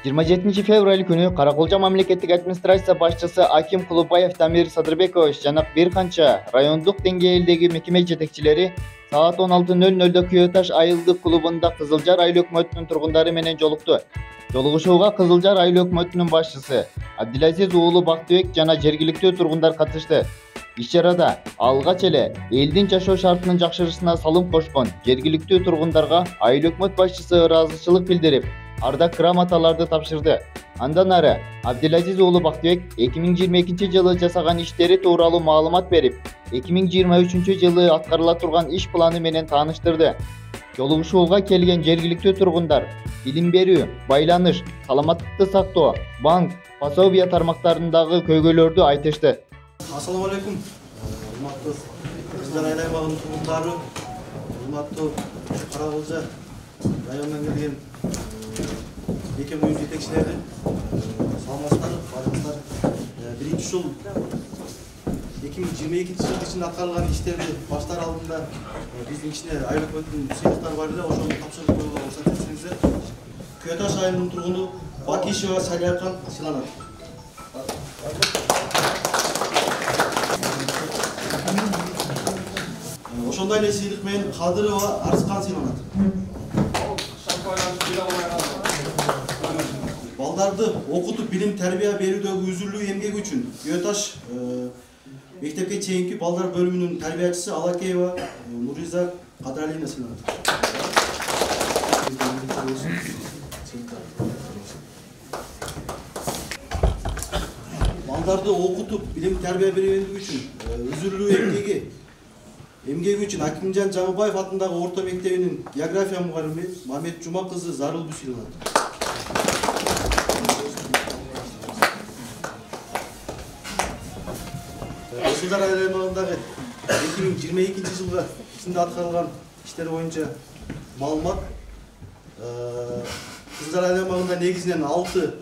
27 fevраль күнү Караколжа мамлекеттик администрация башчысы Аким Кулубаев Дамир Садырбекович жана бир канча райондук деңгээлдеги мекеме жетекчилери саат 16:00 Күйөташ айылдык клубунда Кызылжар айыл өкмөтүнүн тургундары менен жолукту. Жолугушууга Кызылжар айыл өкмөтүнүн башчысы Абдилазиз уулу Бактыбек жана жергиликтүү тургундар катышты. Иш-чарада алгач эле элдин жашоо шартынын жакшырышына салым кошкон жергиликтүү тургундарга айыл өкмөт башчысы ыраазычылык билдирип, ардак грамоталарды тапшырды. Андан ары Абдилазиз уулу Бактыбек 2022 жылы жасаган иштери тууралуу маалымат берип, 2023 жылы аткарыла турган иш планы менен тааныштырды. Жолугушууга келген жергиликтүү тургундар билим берүү, байланыш, саламаттыкты сактоо, банк, пособия тармактарындагы көйгөйлөрдү айтышты. Assalamu alaikum. Урматтуу Кызылжар айыл аймагынын тургундары, урматтуу Караколжа районунан келген мекеме уюм жетекчилери, саламатсыздар, баарыңыздар. Биринчи ушул 2022 жыл ичинде аткарылган иштерди баштар алдында биздин ичинде айыл өкмөтүнүн сыйлыктары бар эле, ошону тапшырып коюуга уруксат этсеңиздер. Күйөташ айылынын тургуну Бакишева Салиакан сыйланат. Ошондой эле сыйлык менен Кадырова Арскан сыйланат. Балдарды окутуп билим тарбия берүүдөгү үзүлүү эмгеги үчүн Күйөташ мектепке чейинки балдар бөлүмүнүн тарбиячысы Алакеева Нуриза Кадралина сыйланат. Балдарды окутуп билим тарбия берүүдөгү үчүн үзүлүү эмгеги үчүн Акимжан Жаңыбаев атындагы орто мектебинин география мугалими Мамет Жума кызы Зарылбу сыйланат. Кызылжар айыл аймагындагы 2022 жылга ичинде аткарылган иштер боюнча маалымат. Кызылжар айыл аймагында негизинен 6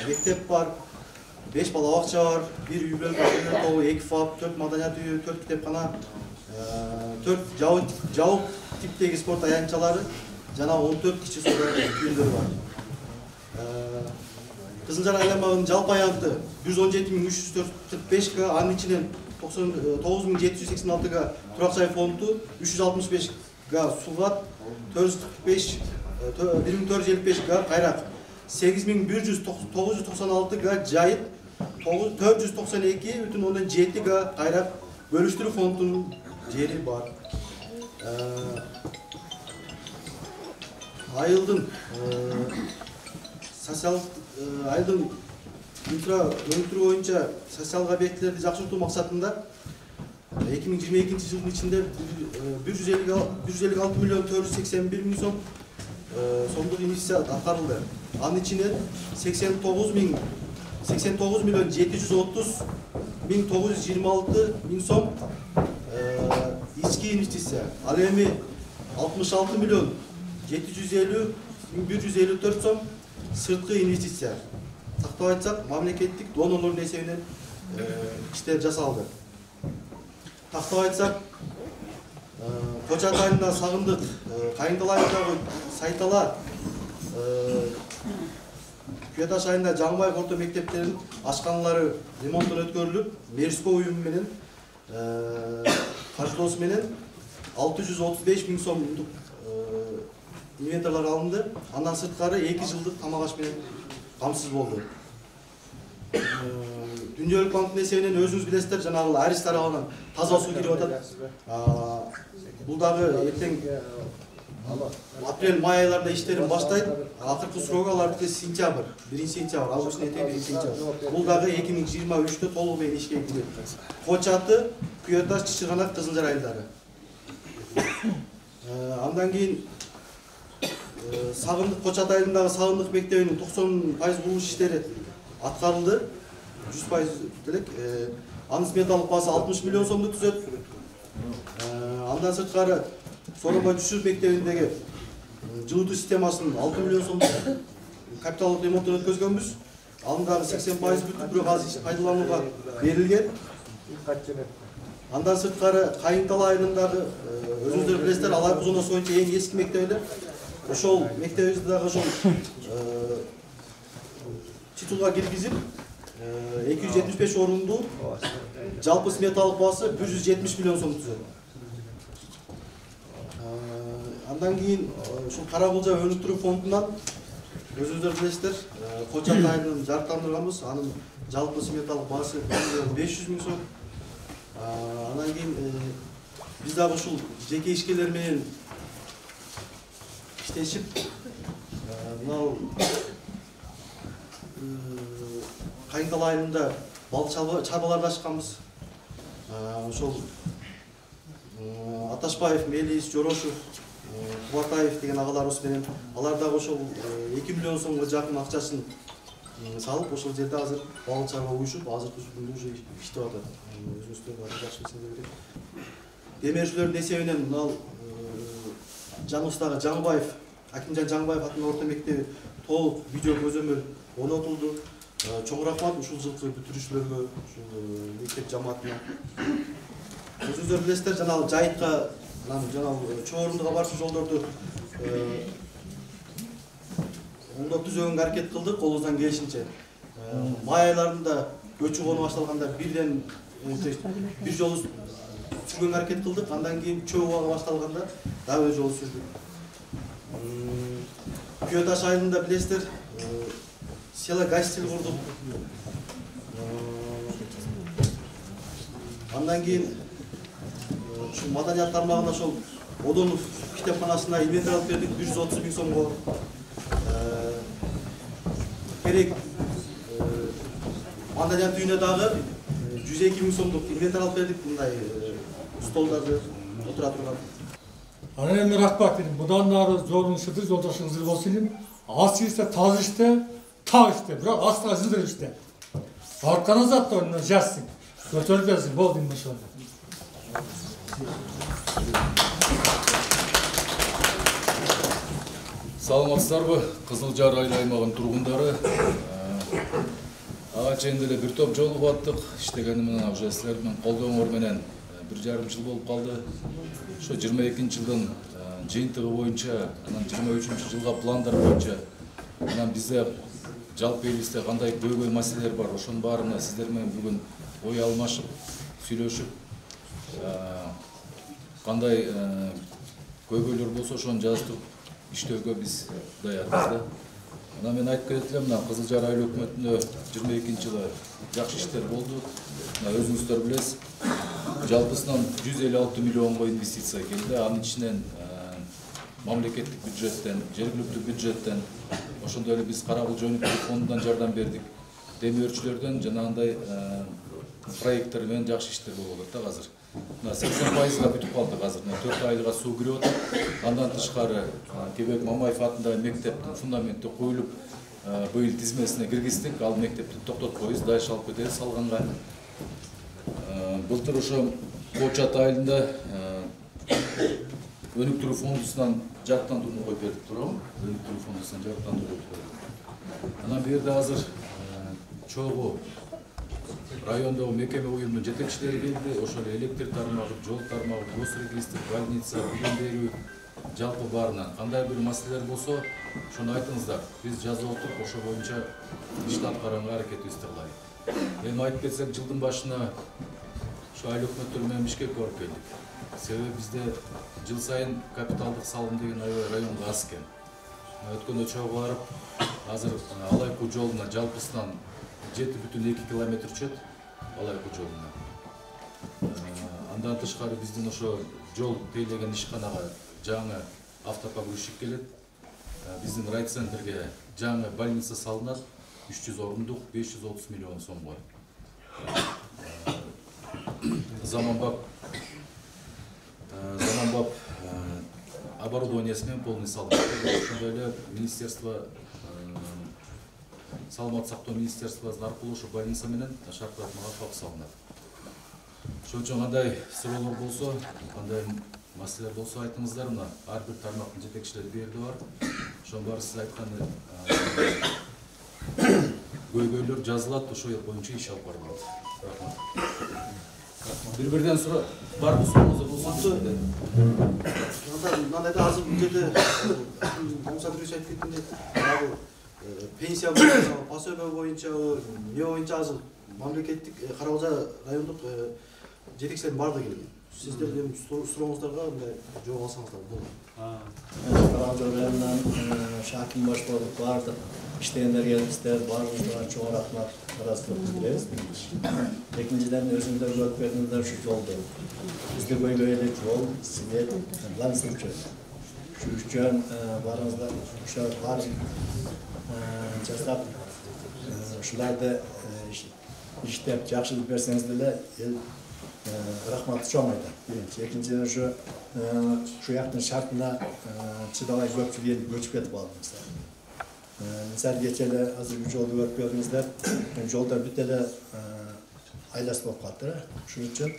мектеп бар, 5 балабакча бар, 1 үй бүлө тобу, 2 ФАП, 4 маданият үйү, 4 китепкана, 4 жабык типтеги спорт аянтчалары жана 14 кичи соода үйүндөрү бар. Кызылжар айыл аймагынын жалпы аянты 117.345 га, анын ичинен 99.786 га турак жай фонду, 365 га сулат, 1455 га кайрак, 8196 га жайыт, 492,7 га кайрак бөлүштүрүү фондунун жери бар. Айылдын айылдын өнүктүрүү боюнча социалдык объектилерди жакшыртуу максатында 2022 жылдын ичинде 156 миллион 481 миң сомдук инвестиция аткарылды. Анын ичинен 89 миллион 730 миң 926 миң сом ички инвестиция. Ал эми 66 миллион 750 миң 154 сом сырткы инвестиция. Тактап айтсак, мамлекеттик донорлордун эсебинен иштер жасалды. Тактап айтсак, Коча айылында Сагындык, Кайыңдал айылындагы Сайтала, Күйөташ айылында Жаңыбаев орто мектептеринин ашканалары ремонттон өткөрүлүп, Мерско уюму менен каржылоосу менен 635 миң сомдук инвентарлар алынды. Андан сырткары 2 жылдык тамак аш менен камсыз болду. Дүниелик банктын эсебинен өзүңүз билесиздер, жанагы Арис тарабынан таза суу кирип атат. Бул дагы эртең апрель-май айларында иштерин баштайт. Акыркы срогу алардыкы сентябрь, 1 сентябрь, августтун этеги 1 сентябрь. Бул дагы 2023-тө толук менен ишке кирет. Кочаты, Күйөташ, Чычырганак, Кызылжар айылдары. Андан кийин Сагындык, Кочат айылындагы Сагындык мектебинин 90% булуш иштери аткарылды. 100% делек. Анын сметалык баасы 60 миллион сомду түзөт. Андан сырткары Сооронбай Жүшүров мектебиндеги жылытуу системасынын 6 миллион сомдук капиталдык ремонттон өткөзгөнбүз. Анын дагы 80% бүтүп, бирок азыр пайдаланууга берилген. Андан сырткары Кайыңдал айылындагы өзүңүздөр билесиздер, Алай Кузунос боюнча эң эски мектеп эле. Ошол мектебибизде дагы ошол титулга киргизип 275 орунду жалпы сметалык баасы 170 миллион сом түзөт. Андан кийин ушул Каракулжа өнүктүрүү фондунан өзүңүздөр билесиздер, Кочак айылын жарыктандырганбыз. Анын жалпы сметалык баасы 500 миң сом. Андан кийин биз дагы ушул жеке ишкерлер менен иштешип, мынау Кайыңкал айылында бал чарбаларды ачканбыз. Ошол Аташбаев, Мелис, Жорошев, Кубатаев деген агаларыбыз менен алар дагы ошол 2 миллион сомго жакын акчасын салып, ошол жерде азыр бал чарба уюшуп, азыркы күндө уже иштеп атат. Өзүңүздөр жакшы билсеңиздер керек. Демеушүлөрдүн эсебинен мынау Жаныбыздагы Жаңбаев, Акимжан Жаңбаев атынын орто мектеби толук видео көзөмөл орнотулду. Чоң рахмат ушул жылкы бүтүрүүчүлөргө, ушул мектеп жамаатына. Өзүңүздөр билесиздер, жанагы жайытка, жанагы чоң орундуга барчу жолдорду оңдоп түзөгөнгө аракет кылдык, колубуздан келишинче. Май айларында көчү конуу башталганда бирден бир жолу сүргөнгө аракет кылдык, андан кийин чөбү ага башталганда дагы бир жолу сүрдүк. Күйөташ айылында билесиздер, села-гостель курдук. Андан кийин ушул маданият тармагына ошол Одонов китепканасына инвентарь алып бердик 130 миң сомго. Керек маданият үйүнө дагы 102 миң сомдук инвентарь алып бердик, мындай столдарды отура турган. Анан эми рахмат элим, мындан ары жолуңуздар, жолдошуңуздар болсун элим. Аз ийсе таз иште, так иште, бирок аста жылдыр иште. Арткан затты мына жазсың. Көтөрүлбөсүң, болду эми ошол. Саламатсыздарбы, Кызыл Жар айыл аймагынын тургундары. Ага чейин деле бир топ жолугуп аттык. Иштегени менен уже силер менен колдооңор менен 1,5 жыл болуп калды. Ошо 22 жылдын жыйынтыгы боюнча, анан 23 жылга пландар боюнча, анан бизде жалпы элибизде кандай көйгөй маселелер бар, ошонун баарына сиздер менен бүгүн ой алмашып, сүйлөшүп, кандай көйгөйлөр болсо ошону жазып иштөөгө биз даярбыз да. Анан мен айтып кетет элем, мына Кызыл Жар айыл өкмөтүндө 22 жылы жакшы иштер болду. Өзүңүздөр билесиз, жалпысынан 156 миллионго инвестиция келди. Анын ичинен мамлекеттик бюджеттен, жергиликтүү бюджеттен, ошондой эле биз Каракулжа өнүктүрүү фондунан жардам бердик. Демөөрчүлөрдөн жанагындай проекттер менен жакшы иштер болуп атат да азыр. Мына 80%га бүтүп калдык азыр. 4 айылга суу кирип атат. Андан тышкары Кебек Мамаев атындагы мектептин фундаменти коюлуп, быйыл тизмесине киргиздик. Ал мектепти токтотпойбуз, дайыш алып кетебиз салганга. Былтыр ошо Кочак айылында өнүктүрүү фондусунан жарыктандырууну коюп бердик туурабы? Өнүктүрүү фондусунан жарыктандыруу коюп бердик. Анан бул жерде азыр чогуу райондогу мекеме уюмдун жетекчилери келди. Ошол электр тармагы, жол тармагы, госрегистр, больница, билим берүү, жалпы баарынан кандай бир маселелер болсо, ошону айтыңыздар. Биз жазып отуруп, ошо боюнча ишти аткарганга аракетибизди кылайлык. Эми айтып кетсек, жылдын башына ошо айыл өкмөттөр менен Бишкекке барып келдик. Себеби бизде жыл сайын капиталдык салым деген аябай районго аз экен. Өткөндө чогуу барып, азыр Алайкуу жолуна жалпысынан 7,2 километр чөт Алайкуу жолуна. Андан тышкары биздин ошо жол тейлеген ишканага жаңы автопогрузчик келет. Биздин райцентрге жаңы больница салынат, 300 орундук, 530 миллион сомго. Заманбап оборудованиясы менен полный салынат. Ошондой эле министерство саламат сактоо министерствосунун аркылуу ошо больница менен шартташмага кап салынат. Ошон үчүн кандай суроолор болсо, кандай маселелер болсо айтыңыздар. Мына ар бир тармактын жетекчилери бул жерде бар. Ошонун баары сиз айткан көйгөйлөр жазылат, ошол боюнча иш алып барылат. Рахмат. Бир-бирден суроо барбы, сурооңуздар болсо? Мындай да азыр бул жерде Муса Дүрөш айтып кеткендей, пенсия боюнча, пособие боюнча, не боюнча азыр мамлекеттик Караколжа райондук жетекчилердин баардыгы келген. Сиздердин сурооңуздарга мындай жооп алсаңыздар болот. Karacı rayonundan Şakim Başbuğ'luk vardı. İşleyenler gelmişler, varımızdan çok rahmat arasında biliriz. Teknicilerin özünde görüp verdiğinizde şu yoldu. Bizde böyle yol, size lansın çöz. Şu üçün varımızdan şu var cesap şularda işte yaxşılık verseniz de rahmatı çoğmaydı. Birinci, ikinciden şu yakın şartına çıdalay göpçü gelip göçüp etip aldınız. Misal geçeli hazır bir yolda görüp gördüğünüzde yolda bir de aylası bolup kaldı. Şunun için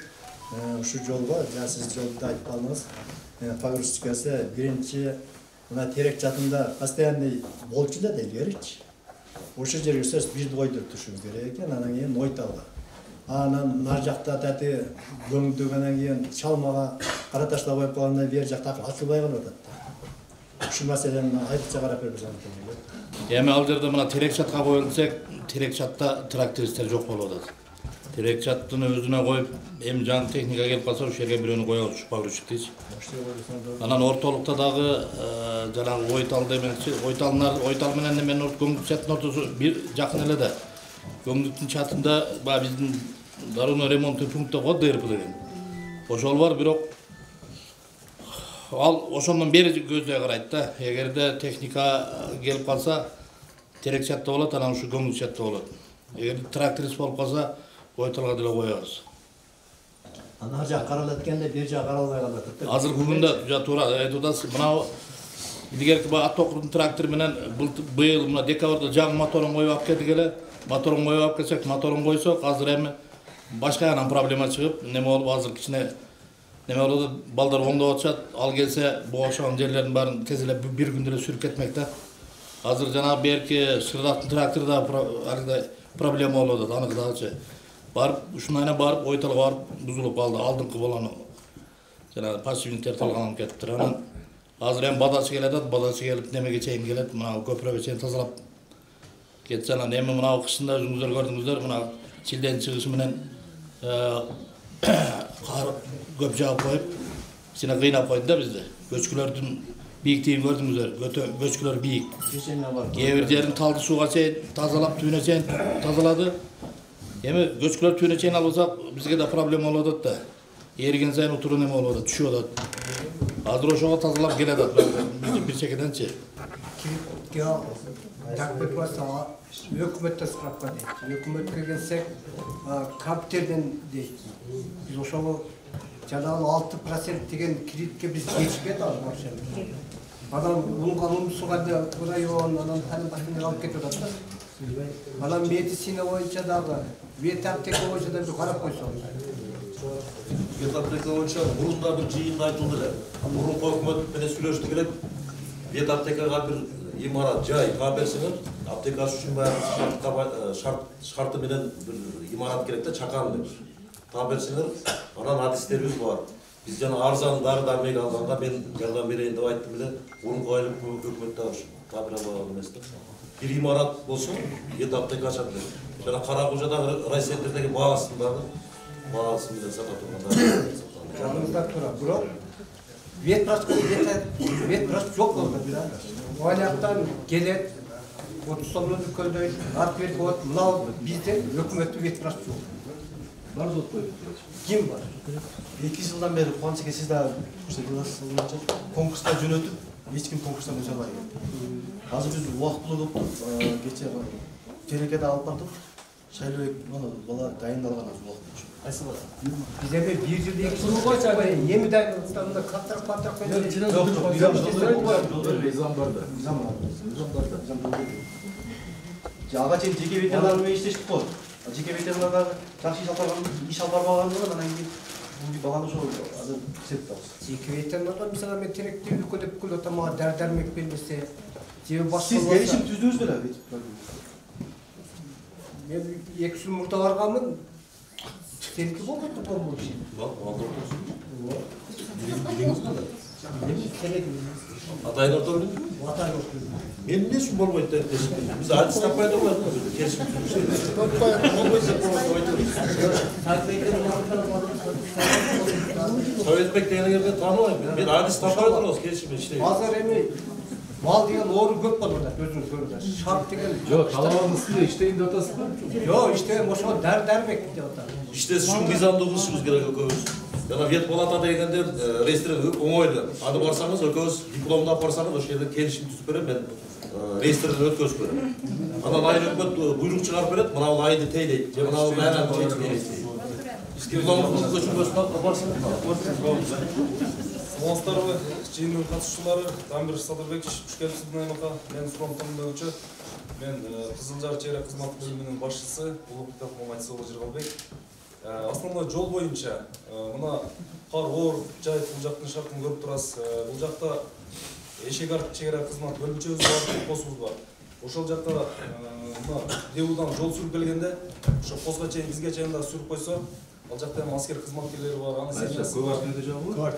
şu yol var, yani siz yolda ayıp aldınız. Fakir çıkarsa birinci buna terek çatında hastayanlı bolçu da değil gerek. O şey görürseniz bir doydur düşünüz gereken, anan yeğen noyt aldı. Anan nar жақта тәте көңдөгөнөн кийин чалмага кара ташлап коюп калганда бер жакта ачылбай калып атат. Ушул маселени айрыкча карап берсеңиз болот. Эми ал жерде мына терек чатка коюлсак, терек чатта трактористтер жок болуп атат. Терек чаттын өзүнө коюп, эми жаңы техника келип калса ошол жерге бирөөнү коебуз, погрузчик дейчи. Анан ортолукта дагы жанагы ойтал демекчи, ойтал менен мен көңдүк чаттын ортосу бир жакын эле да. Көңдүктүн чатында баягы биздин дарыны ремонттуу пункт го ДРП деген. Ошол бар, бирок ал ошондон бери көздөй карайт да. Эгерде техника келип калса, терек чатта болот, анан ушу көңдүк чатта болот. Эгер тракторист болуп калса, ойталга деле коебуз. Ана жак каралат эткенде бир жак каралбай калат. Азыркы күндө туура айтып атасыз. Мына илгерки Аттокурдун трактор менен быйыл мына декабрда жаңы моторун коюп алып келдик эле. Моторун коюп алып келсек, моторун койсок, азыр эми башка анан проблема чыгып, неме болуп азыр кичине неме болуп балдар оңдоп атышат. Ал келсе, бу окшогон жерлердин баарын тез эле бир күндө эле сүрүп кетмек да. Азыр жанагы берки Шырдактын тракторда алгыдай проблема болуп атат, аныкы дагычы. Барып, ушунайна барып, ойталга барып бузулуп калды. Алдыңкы болгону жанагы пассивниктер талкаланып кетиптир. Анан азыр эми бадачы келет, бадачы келип немеге чейин келет, мына көпүрөгө чейин тазалап кетсе, анан эми мына кышында өзүңүздөр көрдүңүздөр, мына Шилденин чыгышы менен кар көп жаап коюп, кичине кыйнап койду да бизди. Көчкүлөрдүн бийиктигин көрдүңүздөр, көчкүлөр бийик. Кээ бир жерин талды сууга чейин тазалап, түбүнө чейин тазалады. Эми көчкүлөр түбүнө чейин албасак, бизге да проблема болуп атат да. Эриген сайын утуру неме болуп атат, түшүп атат. Азыр ошого тазалап келет атат, бир чекеденчи. Takbir varsa hükümette sırapka değil. Hükümete gelsek kapiterden değil. Biz o şovu canağın 6% degen kreditke biz geçip aldık. Adam bunun kanunu suğada burayı yoğun, adam tanım başını alıp getiriyor da. Adam medisine boyunca da ветаптека боюнча да бир карап койсоң. Ветаптека боюнча мурунда бир жыйында айтылды эле. Мурунку өкмөт менен сүйлөштүк эле. Ветаптекага бир имарат жай берсеңер, аптекасы үчүн баягы шарты менен бир имарат керек да, чакан деп. Берсеңер, анан адистерибиз бар. Биз жана арзан дары дармек алганда мен жардам берейин деп айттым эле. Мурунку айлык өкмөт да табира алган эмес да. Бир имарат болсо, 7 аптека ачат эле. Жана Караколжадагы райцентрдеги баасын менен сата турганда. Жаныбызда тура, бирок ветврач жок болду. Ояктан келет, 30 сомдон көйдөй, арт берип коет. Мына бизде өкмөттүн ветврач жок. Бар зот коюп. Ким бар? 2 жылдан бери Кубанчыке сиз да конкурста жөнөтүп, эч ким конкурстан өтө албай. Азыр биз убактылуу болуп, кече Терекеде алып бардык. Шайлыбек бала дайындалган азыр убакыт. Кайсы бала? Бизе 1 жыл 2 жыл койса, эми дайындалганда каттырып койсо. Жок, мыйзам барда. Ага чейин жеке ветеринар менен иштештик го. Жеке ветеринарда жакшы иш алып барбагандан анан кийин бул баланы ошо азыр сеттабыз. Жеке ветеринарда мисалы мен теректи үлкөлдөп келип атам, мага дәрдәрмек бермесе, же башка. Сиз келишим түздүңүз беле? Мен 2 жыл мурда барганмын. Сеники болду болмош. Атайын орта білдің? Мен не үшін болмайды деп біз әдіс таппай да болады ма бізде келісім Советбек деген жерде танымаймын. Мен әдіс таппай отырмын осы келісіммен іштеймін. Базар емей, мал деген орын көп бар burada, өзіңіз көріңіз. Шарт деген. Жоқ, талабыңыз үстінде іштейін деп атасыз ба? Жоқ, іштейін, ошо дәрбек деп атады. İşte şu mizanda oluşumuz gerek ökөz. Yani Viet Palata degenler reistir oңойлуу. Аны барсаңыз ökөz дипломду алып барсаңыз ошол жерде келишим түзүп берем мен реистрди өткөзүп берем. Анан айыл өкмөт буйрук чыгарып берет, мына айды тейлейт, же мына айнаны тейлейт. Дипломдун көчүрмөсүн алып барсаңыз. Саламатсыздарбы, жыйындын катышуучулары, Дамир Садырбекович, хуш келипсиз аймакка. Мен Суром Томдовичу. Мен Кызылжар чейрек кызмат бөлүмүнүн башчысы Улукбек Момайтсоолу Жыргалбек. Основной жол боюнча мына кар оор жайыт бул жактын шартын көрүп турасыз. Бул жакта эшек арт чейрек кызмат бөлүмчөбүз бар, постубуз бар. Ошол жакта мына Деудан жол сүрүп келгенде, ошо постко чейин бизге чейин да сүрүп койсо, ал жакта эми аскер кызматкерлери бар, аны семьясы бар.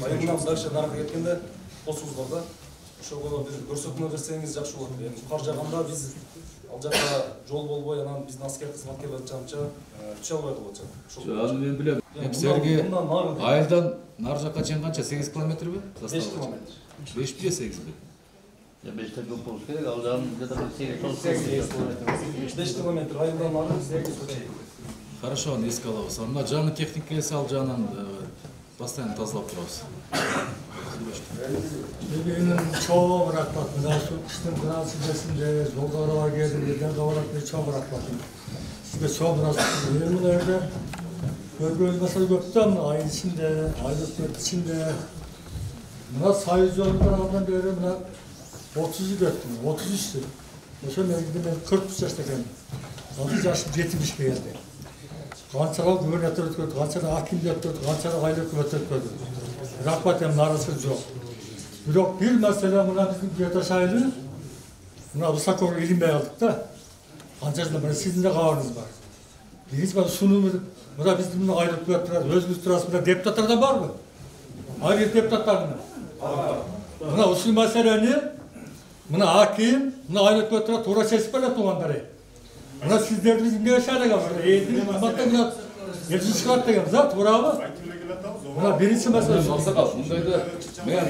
Айымдан дальше наркы кеткенде постубуз бар да. Ошого бир көрсөтмө берсеңиз жакшы болот. Эми кар жаганда биз ал жакта жол болбой, анан биздин аскер кызматкерлер жамча түшө албай калат. Аны мен билем. Силерге айылдан нары жакка чейин канча? 8 километрби? 5 километр. 5 бе 8 бе? 5 көп болуш керек, ал жагын где-то 8 километр. 5 километр айылдан нары 8 чейин. Хорошо, аны эске алабыз. Мына жаңы техника келсе ал жагынан постоянно тазалап турабыз. Bugünün çoğu bırakmak, nasıl kışın biraz içerisinde yollara var geldim, yerden kavrakları çoğu bırakmak. Size çoğu bırakmak. Benim nerede bölgeyi mesela gökten ayın içinde, aylık içinde. Buna sayı zorundan beri buna 30'u götürdüm, 33'tü. Mesela ben 43 yaşındayken, 6 yaşım 70 geldi. Kançaga gubernatör ötkürdü, kançaga hakim ötkürdü, kançaga aylık ötkürdü. Rahmetem narası yok. Yok bir mesele buna bizim Götaş aylı, buna Lusakor ilim aldık da, ancak da sizin de kavarınız var. Birinci ben sunumu, buna bizim bunu aylık götürürüz, özgür turası, buna deputatlar da var mı? Ayrı deputatlar mı? Buna usul meseleni, buna hakim, buna aylık götürürüz, tuğra sesip böyle tuğanları. Buna sizler bizim ne aşağıda kalır? Eğitim, amatta biraz, yetişik çıkarttı yani, zaten tuğra mı? Buna birinci mesele. Ақсақал, мұндайда мен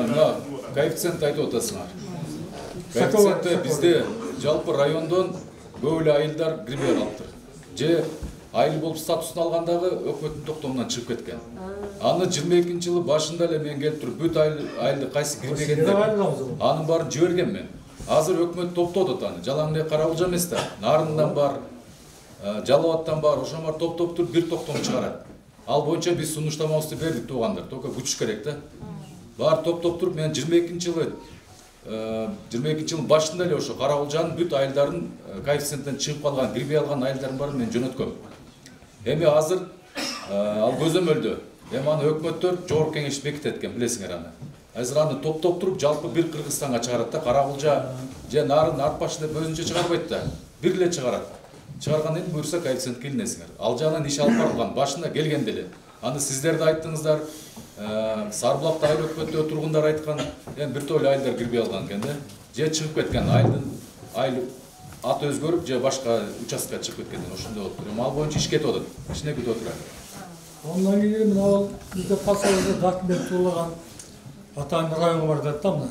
мына коэффициент айтып отырсыңар. Коэффициентті бізде жалпы райондон бөлі айылдар кірбей қалыптыр. Же айыл болып статусын алғандағы өкмөттүн токтомунан чыгып кеткен. Аны 22 жылы башында эле мен келип туруп бүт айылды кайсы кирбеген деп анын баарын жиберген мен. Азыр өкмөт топтоду аны. Жалаң эле Карабулжа эмес да. Нарындан бар, Жалал-Абадтан бар, ошомар топтоп туруп бир токтом чыгарат. Ал боюнча биз сунуштамабызды бердик туугандар, только күчүш керек да. Баар топтоп туруп мен 22 жылы башында эле ошо Карабулжанын бүт айылдарын коэффициенттен чыгып калган, кирбей алган айылдардын баарын мен жөнөткөм. Эми азыр ал көзөмөлдө. Эми аны өкмөттөр жогорку кеңеш бекитет экен, билесиңер аны. Азыр аны топтоп туруп жалпы бир Кыргызстанга чыгарат да, Карабулжа же Нарын Артбаш деп өзүнчө чыгарбайт да. Бир эле чыгарат. Чыгаргандан кийин буюрса коэффициент келинесиңер. Ал жагынан иш алып барылган, башында келгенде эле. Аны сиздер да айттыңыздар, Сарбулакта айыл өкмөттө тургундар айткан, эми бир топ айылдар кирбей алган экен да. Же чыгып кеткен айыл аты өзгөрүп, же башка участкага чыгып кеткен, ошондой болуп туруп. Ал боюнча иш кетип атат. Ичине күтүп отурат. Ondan kийин мына бизде Пасовда документ туулаган атайын район бар деп та мына.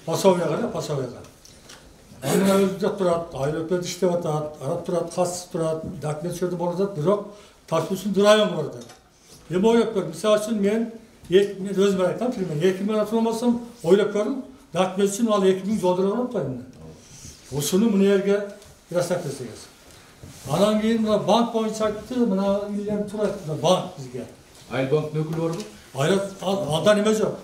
Пасовияга да, Пасовияга. Аны өзүдө турат, айыл өкмөт иштеп атат, арап турат, касып турат, документ чөтүп атат, бирок Ташкентин району бар да. Эми ойлоп көрдүм, мисалы үчүн мен өзүм айтам, мен 2000 атылмасам ойлоп көрдүм, документ үчүн ал 2000 жолдорго атпайм. Ушуну мына жерге жасап берсеңиз. Анан кийин мына банк боюнча айтты, мына илден турат банк бизге. Айыл банктын өкүлү барбы? Айыл алдан эме жок.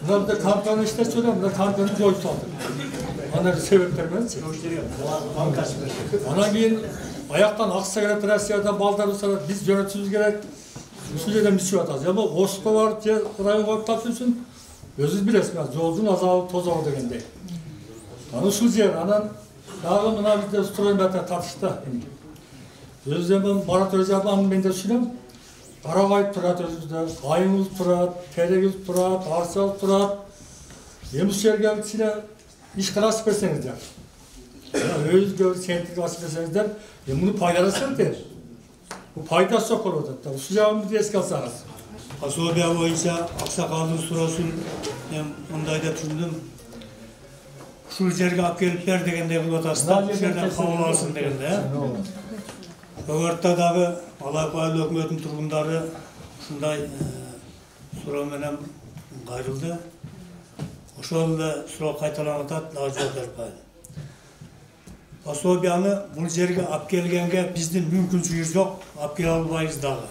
Мына бизде компания иштеп жүрөм, мына компанияны жоюп салды. Анан себептер мененчи. Анан кийин аяктан акча келет, Россиядан балдар салат, биз жөнөтүшүбүз керек. Ушул жерден бишип атабыз. Эми Ошко барып же районго тапшыруу үчүн өзүңүз билесиз, жолдун азабы тозобу дегендей. Анан ушул жер, анан дагы мына бизде стройматер татышты. Өзүм Марат Өзабанын мен де түшүнөм. Қарағай тұрады өзімізде, Қайыңыз тұрады, Терегіз тұрады, Арсал тұрады. Еміз жерге сіне іш қарасып берсеңіздер. Өзге сентрге асып берсеңіздер, мұны пайдаласыңыздар. Bu faydası çok olur da. Şu cevabımızı eski alsanız. Пособия боюнча аксакалдын суроосун мен мындай деп түшүндүм. Ушул жерге алып келип бер дегендей кылып атасыздар, ушул жерден кабыл алсын дегенде. Көгөртө дагы Алай Айыл өкмөтүнүн тургундары ушундай суроо менен кайрылды. Ошол эле суроо кайталанып атат, дагы жооп бербейт. Пособияны бул жерге алып келгенге биздин мүмкүнчүлүгүбүз жок, алып келе албайбыз дагы.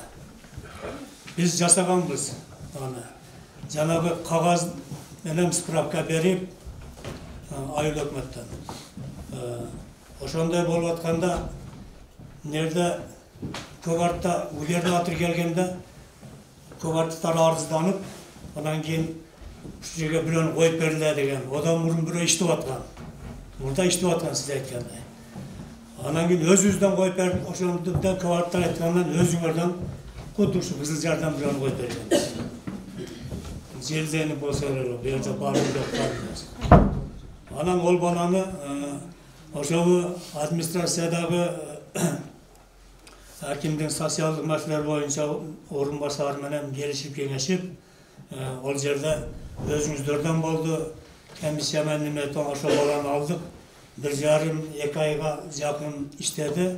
Biz жасаганбыз аны. Жанагы кагаз менен справка берип, айыл өкмөттөн. Ошондой болуп атканда, нерде Көкартта улерде атыр келгенде, Көкарттар арызданып, анан кийин ушу жерге бирөөнү коюп бериле деген. Одан мурун бирөө иштеп аткан. Мурда иштеп аткан сиз айткандай. Анан кийин өзүбүздөн коюп берип, ошондо Көкарттар айткандан өзүңөрдөн Kutu şu Kızılcar'dan bir an koyup vereceğiz. Jelzeni bozarlar, bir yerde bağırıyor, bağırıyor. Anam ol balanı, oşoğu administrasiyadagı hakimden sosyallık meseleler boyunca orunbasar menen gelişip kengeship, ol yerde özümüzlerden boldu. Komissiya menimle oşo balanı aldık. 1,5-2 ayga yakın işledi.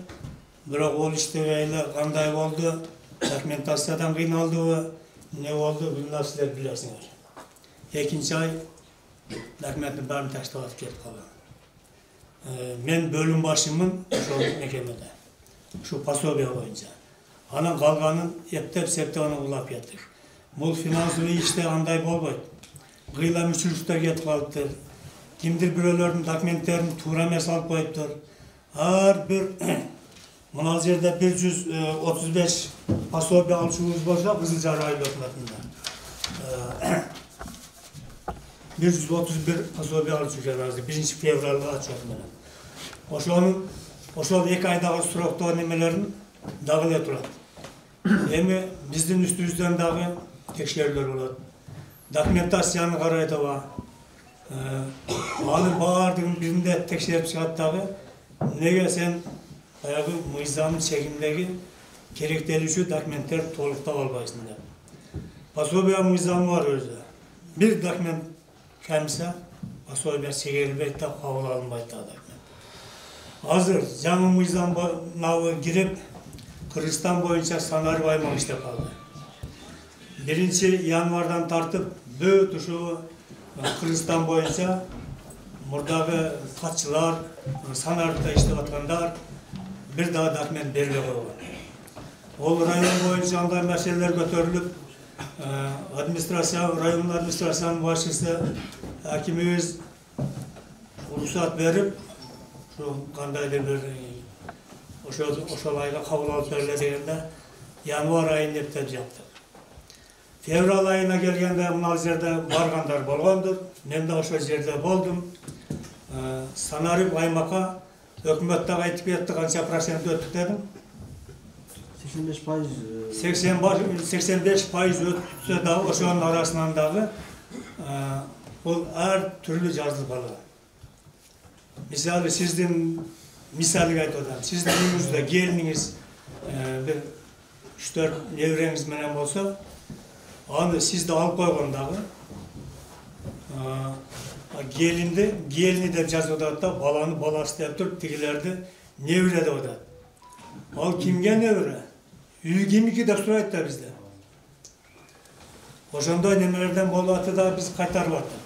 Biroq ol iştebeyle kanday boldu. Dokumentasyyadan kıynaldığı ne oldu bunu sizler bilirsiniz. 2. ay dokumentin barını taştap atıp ketip kaldım. Men bölüm başımın şu mekemede. Şu pasobiya boyunca. Anan kalganın eptep onu ulap yettik. Bul finansılı işte kanday bolboyt. Kıyla müçülüşte ketip kalıptır. Kimdir biröylerdin dokumentlerini tuğra emes alıp koyuptur. Har bir Mınal yerde 135 pasobiya alışığımız bolsa Kızılcar Ayıl Ökmeti'nde. 131 pasobiya alışığı razı. 1. fevralda açıyor. Oşol 2 aydagı surokta nemelerin dağıla turadi. Emi bizdin üstümüzden dağı tekşerler болады. Dokumentasyany karaydı var. Anın bağırdığın birinde tekşerip çıkarttı dağı. Nege sen Ayağı mıyzanın çekimdeki gerektirilişi dokumentler tolukta albaysın da. Pasobiya mıyzanı var özü. Bir dokument kelmese, pasobiya çekilbeyt de kabul alınbayt da dokument. Hazır, canı mıyzanı girip, Kırgızstan boyunca sanari baymak işte kaldı. 1. yanvardan tartıp, büyük şu Kırgızstan boyunca buradaki kaççılar, sanarda işte vatandaşlar, bir daha dokument berilip koyuldu. Ol rayon boyunca андай meseleler götürülüp, rayonun administrasyon başçısı hakimimiz ruhsat verip, şu kandayla bir oşol ayga kabul alıp verildi degende yanvar ayını eptep yaptık. Fevral ayına gelgende mınal yerde bargandar bolgandır. Men de oşol yerde boldum. Sanarip aymaka Hökümet'te aytıp yetti kança prosent öttük dedim. 85% öttüse dağı, oşonun arasından dağı bu her türlü yazılı balı. Misali sizden misali aytıp sizden önünüzde gelininiz bir 3-4 nevreniz menen bolsa, onu siz de alıp koygan dağı. Gelini de yazıda da balanı balası deyip durup tigilerde nevre de o da. Al kimge nevre? 122 de surayet da bizde. Oşondoy nemelerden bolatı da biz kaytarıp attık.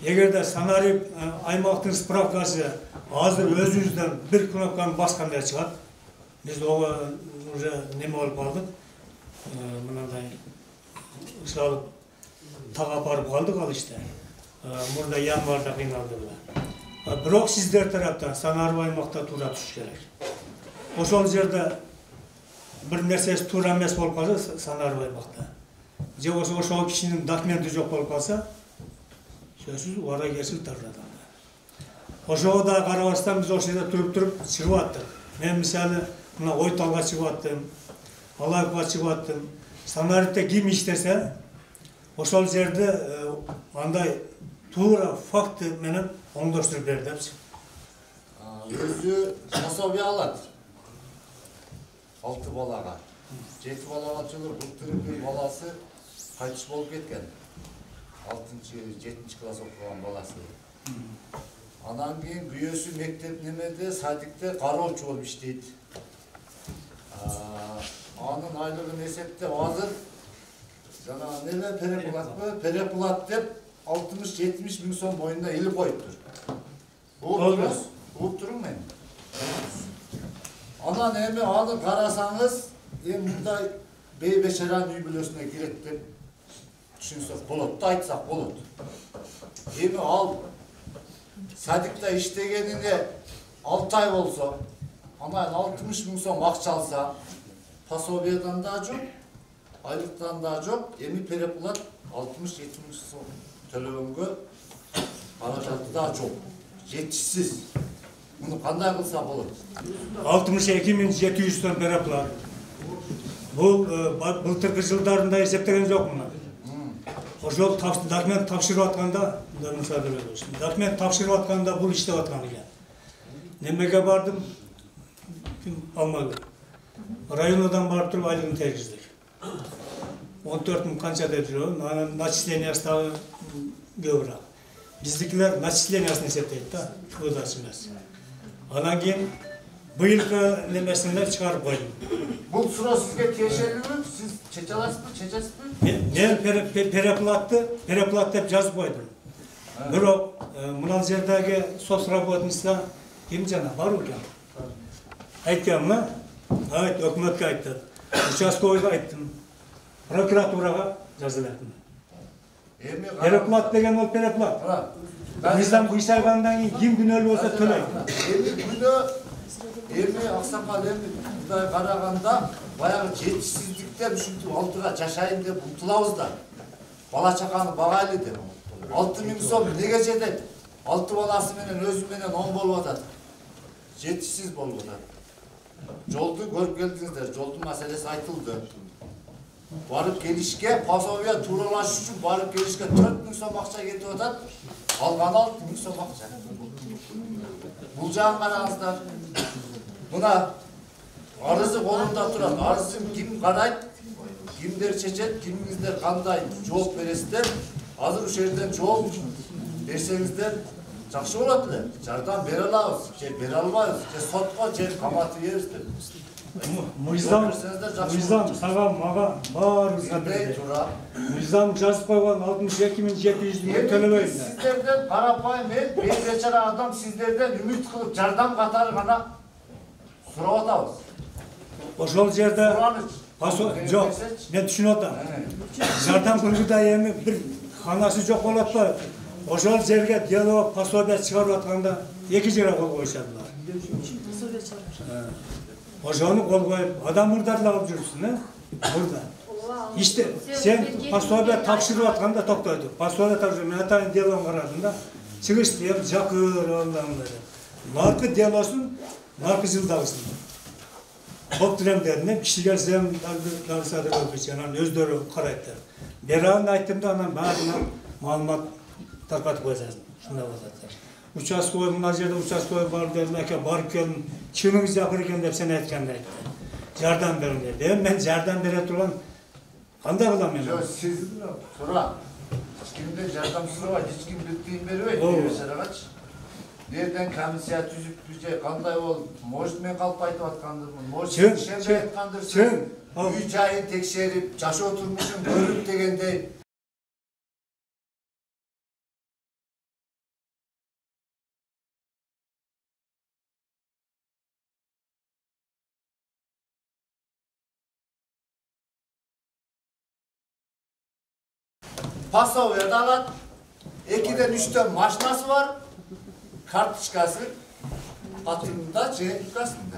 Eğer de sanarip aymaktın spravkası hazır özünüzden bir knopkanı baskanlar çıkar. Biz o neme olup aldık. Mınanday ışalıp tağa aparıp kaldık al işte. Burada yanvarda kıynaldılar. Biroq sizler taraftan sanarip aymakta tuğra tutuş gerek. Oşol yerde bir nersesi tuğra emes bolup kalsa sanarip aymakta. Je oşol kişinin dokumenti jok bolup kalsa söysüz ora geçip tarladan. Oşoğu da karabastan biz o şeyde durup çıkıp attık. Ben misali buna Oytalga çıkıp attım. Алайыпқа чыгып аттым. Стандаритте ким иштесе, ошол жерде андай туура факты менен оңдоштуруп бердипчи. Өзү пособие алат. 6 балага. 7 балага жылы былтыр бир баласы кайтыш болуп кеткен. 6-7 класс окуган баласы. Анан кийин күйөөсү мектеп немеде, садикте кароочу болуп иштейт. Анын айлыгын эсептеп азыр жана неме переплат деп 60-70 миң сом боюнда илип коюптур. Угуп туруң мен. Анан эми аны карасаңыз, мындай бейбешаран үй бүлөсүнө кирет деп түшүнсөк болот да, айтсак болот. Эми ал садикте иштегенине 6 ай болсо, анан 60 миң сом акча алса, пособиядан да жок, айлыктан да жок, эми переплат 60-70 миң сом төлөгөнгө каражаты да жок. Жетишсиз. Муну кандай кылса болот? 62.700 сом переплат. Бул былтыркы жылдарында эсептеген жокмун. Ошол документ тапшырып атканда, документ тапшырып атканда бул иштеп аткан экен. Немеге бардым? Алмады. Районодан барып туруп айлыгын тергиздик. 14 миң канча деп жүрөм, анан начислениясы дагы көбүрөөк. Биздикилер начислениясын эсептейт да, выдача эмес. Анан кийин быйылкы немесине чыгарып койдум. Бул суроо сизге тиешелүүбү? Сиз чече аласызбы, чечесизби? Мен переплат деп жазып койдум. Бирок мына жердеги соцработница ким жана бар экен? Айтканмы? Айт, өкмөткө айттым. Участковыйга айттым. Прокуратурага жазылатын. Переплат деген ол переплат. Мыйзам кыйшайгандан кийин ким күнөөлүү болсо төлөйт. Эми аксакал мындай караганда баягы жетишсиздиктен ушинтип 6га жашайын деп умтулабыз да. Бала чаканы багайлы деп. 6 миң сом неге жетет? 6 баласы менен өзү менен 10 болуп атат. Жетишсиз болуп атат. Жолду көрүп келдиңиздер, жолдун маселеси айтылды. Барып келишке, пособия тууралаш үчүн барып келишке 4 миң сом акча кетип атат. Алган 6 миң сом акча. Бул жагын караңыздар. Мына арызы колунда турат. Арызын ким карайт? Кимдер чечет? Кимиңиздер кандай жооп бересиздер? Азыр ушул жерден жооп берсеңиздер жакшы болот эле. Жардам бере алабыз, же бере албайбыз, же сотко, же каматты беребиз деп. Мыйзам сага мага баарыбызга берди. Мыйзам жазып койгон 62.700 миң төлөбөйм. Сиздерден карапайым бейбечара адам сиздерден үмүт кылып жардам катары гана сурап атабыз. Ошол жерде жок, мен түшүнүп атам. Жардам кылгыда эми бир ханасы жок болуп атпайбы? Ошол жерге дело пособие чыгарып атканда 2 жерге кол коюшат. Ошону кол коюп, адам мурдарлап алып жүрсүн, мурда. İşte sen пособие тапшырып атканда токтойду. Пособие тапшырып, мен атайын делону карадым да. Чыгыш деп жакыр Аллахым деп. Наркы делосун, наркы жылдагысын. Боптуремдеринен киши келсем дагысады көпүч, анан өздөрү карайттыр. Бераны айттым да, анан баарына маалымат таркатып коесуң. Шундай болот. Участковый мына жерде участковый бар дедим, аке барып келдим. Чыныңыз жакыр экен деп сен айткандай айтты. Жардам бериң dedi. Мен жардам бере турган кандай кылам мен? Жок, сиз тура. Кимден жардам сурабайт, эч ким бүттүн бербейт, сарагачы. Нерден комиссия түзүп же кандай болуп, может мен калп айтып аткандырмын, может ишенбей айткандырсыз. Үй жайын текшерип, жашоо турмушун көрүп дегендей. Пособие да алат, 2-ден 3-төн машинасы бар, карточкасы катында же үкасында.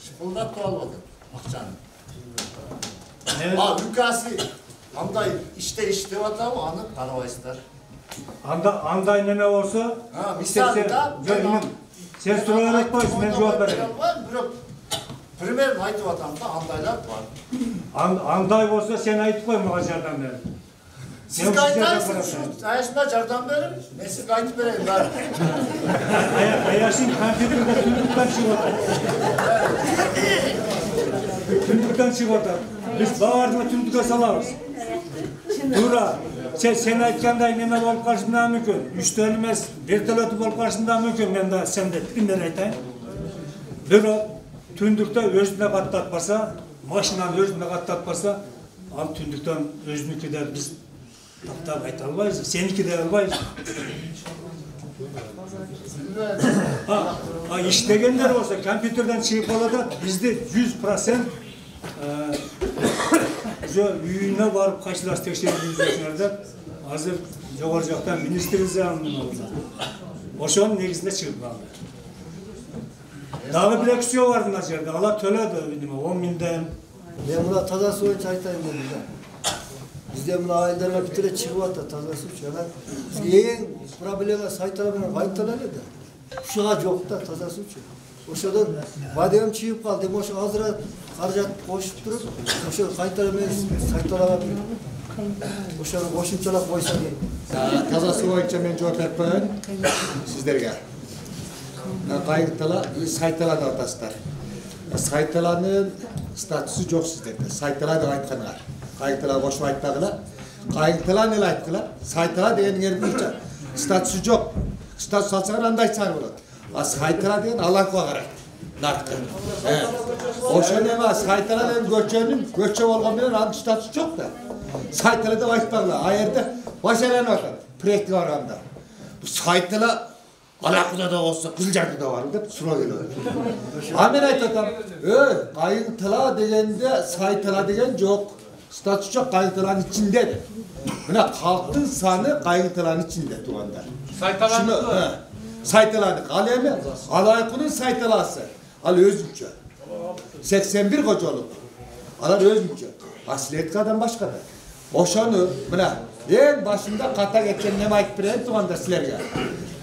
Шыпылдатып алып атат акчаны. Үкасы андай иштеп атабы, аны карабайсыздар. Андай неме болсо, мисалда сен сурап атпайсың, мен жооп берем. Примерін айтып атам да, андайлар бар. Андай болса sen айтып қой маған жардам бер. Сізге айтайсыз, şu аяшында жардам беріп, мен сізге айтып берейін бәрі. Аяшың компьютерде түндіктен шығып отыр. Түндіктен шығып отыр. Біз барлығы түндікке саламыз. Тура, sen айтқандай мен болып қалсын да мүмкін. Үштен емес, вертолеты болып қалсын да мүмкін. Мен де сенде пример айтайын. Бирок түндікте өзіне қаттатпаса, машинаны өзіне қаттатпаса, ал түндіктен өзінікі де біз таптап айта албайбыз, сенікі де албайбыз. İştegенler olsa компьютерден шығып қалады, бізде 100% үйіне барып қайшылас текшеріп деп, азыр жоғары жақтан министр заңын алды. Ошоның негізінде шығып қалды. Дағы бір эксио барды мына жерде, ала төледі, 10 миңден. Мен мына таза су бойынша айтайын дедім да. Бізде мына айылдарга бүтүрө чыгып атат таза су. Эң проблема сайтала менен кайталар эле. Ушуга жок да таза су. Ошодон водоем чыгып калды. Эми ошо азыр каражат кошуп туруп, ошо кайтала менен сайталага ошону кошумчалап койсо дейм. Таза су боюнча мен жооп берип коеюн сиздерге. Кайгытала сайтала деп атасыздар. Сайталанын статусу жок сиздерде. Сайтала деп айтканыңар. Кайгытала кошуп айтпагыла. Кайгытала эле айткыла. Сайтала дегениңердин статусу жок. Статус алсаңар андай чаар болот. А сайтала деген алакка карайт. Нарткы. Ошону эми сайтала деген көчө болгон менен анын статусу жок да. Сайтала деп айтпагыла. А жерде башаланып атат. Проекти барганда. Бу сайтала Алакуда да olsa, Kızılcar'da da var деп суроо келет. А мен айтып атам, Кайгытала дегенде Сайтала деген жок. Статус жок, Кайгыталанын ичинде деп. Мына калктын саны Кайгыталанын ичинде туугандар. Сайталаныкы. Сайталанык. Ал эми Алайкунун Сайталасы. Ал өзүнчө. 81 кожолук. Алар өзүнчө. Аслеткадан башка да. Ошону мына эң башында ката кеткен неме айтып берейин туугандар силерге.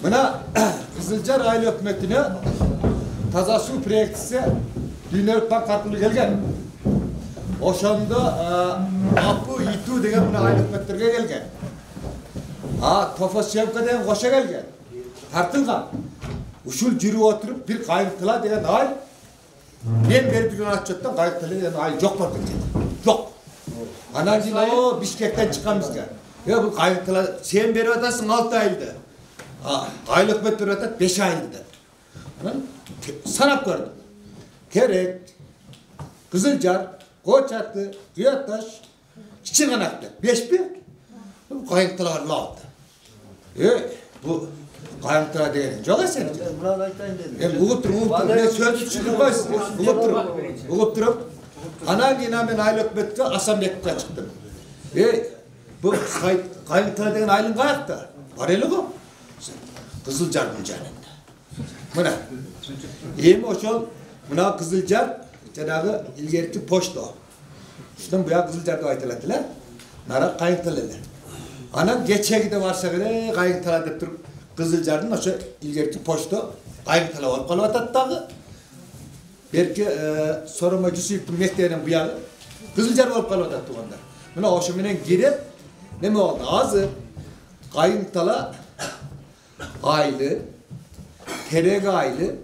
Mına Kızılcar aile hükümetine taza su proyektisi Dünya Bank kartını gelgen. Oşanda Apu Yitu degen mına aile hükümetlerine gelgen. Tofasyevka degen koşa gelgen. Tartılgan. Uşul jürü oturup bir Kayıktıla degen ay men berip жүрген atçattan Kayıktıla degen ay yok var dedi. Yok. Anan keyin o Bişkekten çıkan bizge. Ya bu Kayıktıla sen berip atasın 6 aydı. Aylık hükümet veriyor 5 ayında. Sanap gördüm. Kerek, Kızılcar, Koçatlı, Kıyataş, Çiçikanaklı. 5 bir. Bu kayıktılar aldı. Bu kayıktılar değil. Çok az senin. Ulup durun. Ben söz çıkırmayız. Ulup durup. Anagina ben aylık hükümette Asambekka'ya çıktım. Bu kayıktılar değil aylın kayıkta. Paraylı bu. Kızılcar'ın canında. Mına. Eğim oşol, mına Kızılcar, canavı ilgeriki poşto. Şundan buya Kızılcar'da aytıladılar. Nara kayıntılılar. Anam geçe gide varsa göre kayıntılar deyip durup Kızılcar'ın oşo ilgeriki poşto kayıntılar olup kalıp atattağı. Belki soruma Cüsüyüp'ün mekteğinin buyağı Kızılcar olup kalıp atattı onlar. Mına oşo menen girip ne mi oldu? Ağzı kayıntılar aylı, tereg aylı,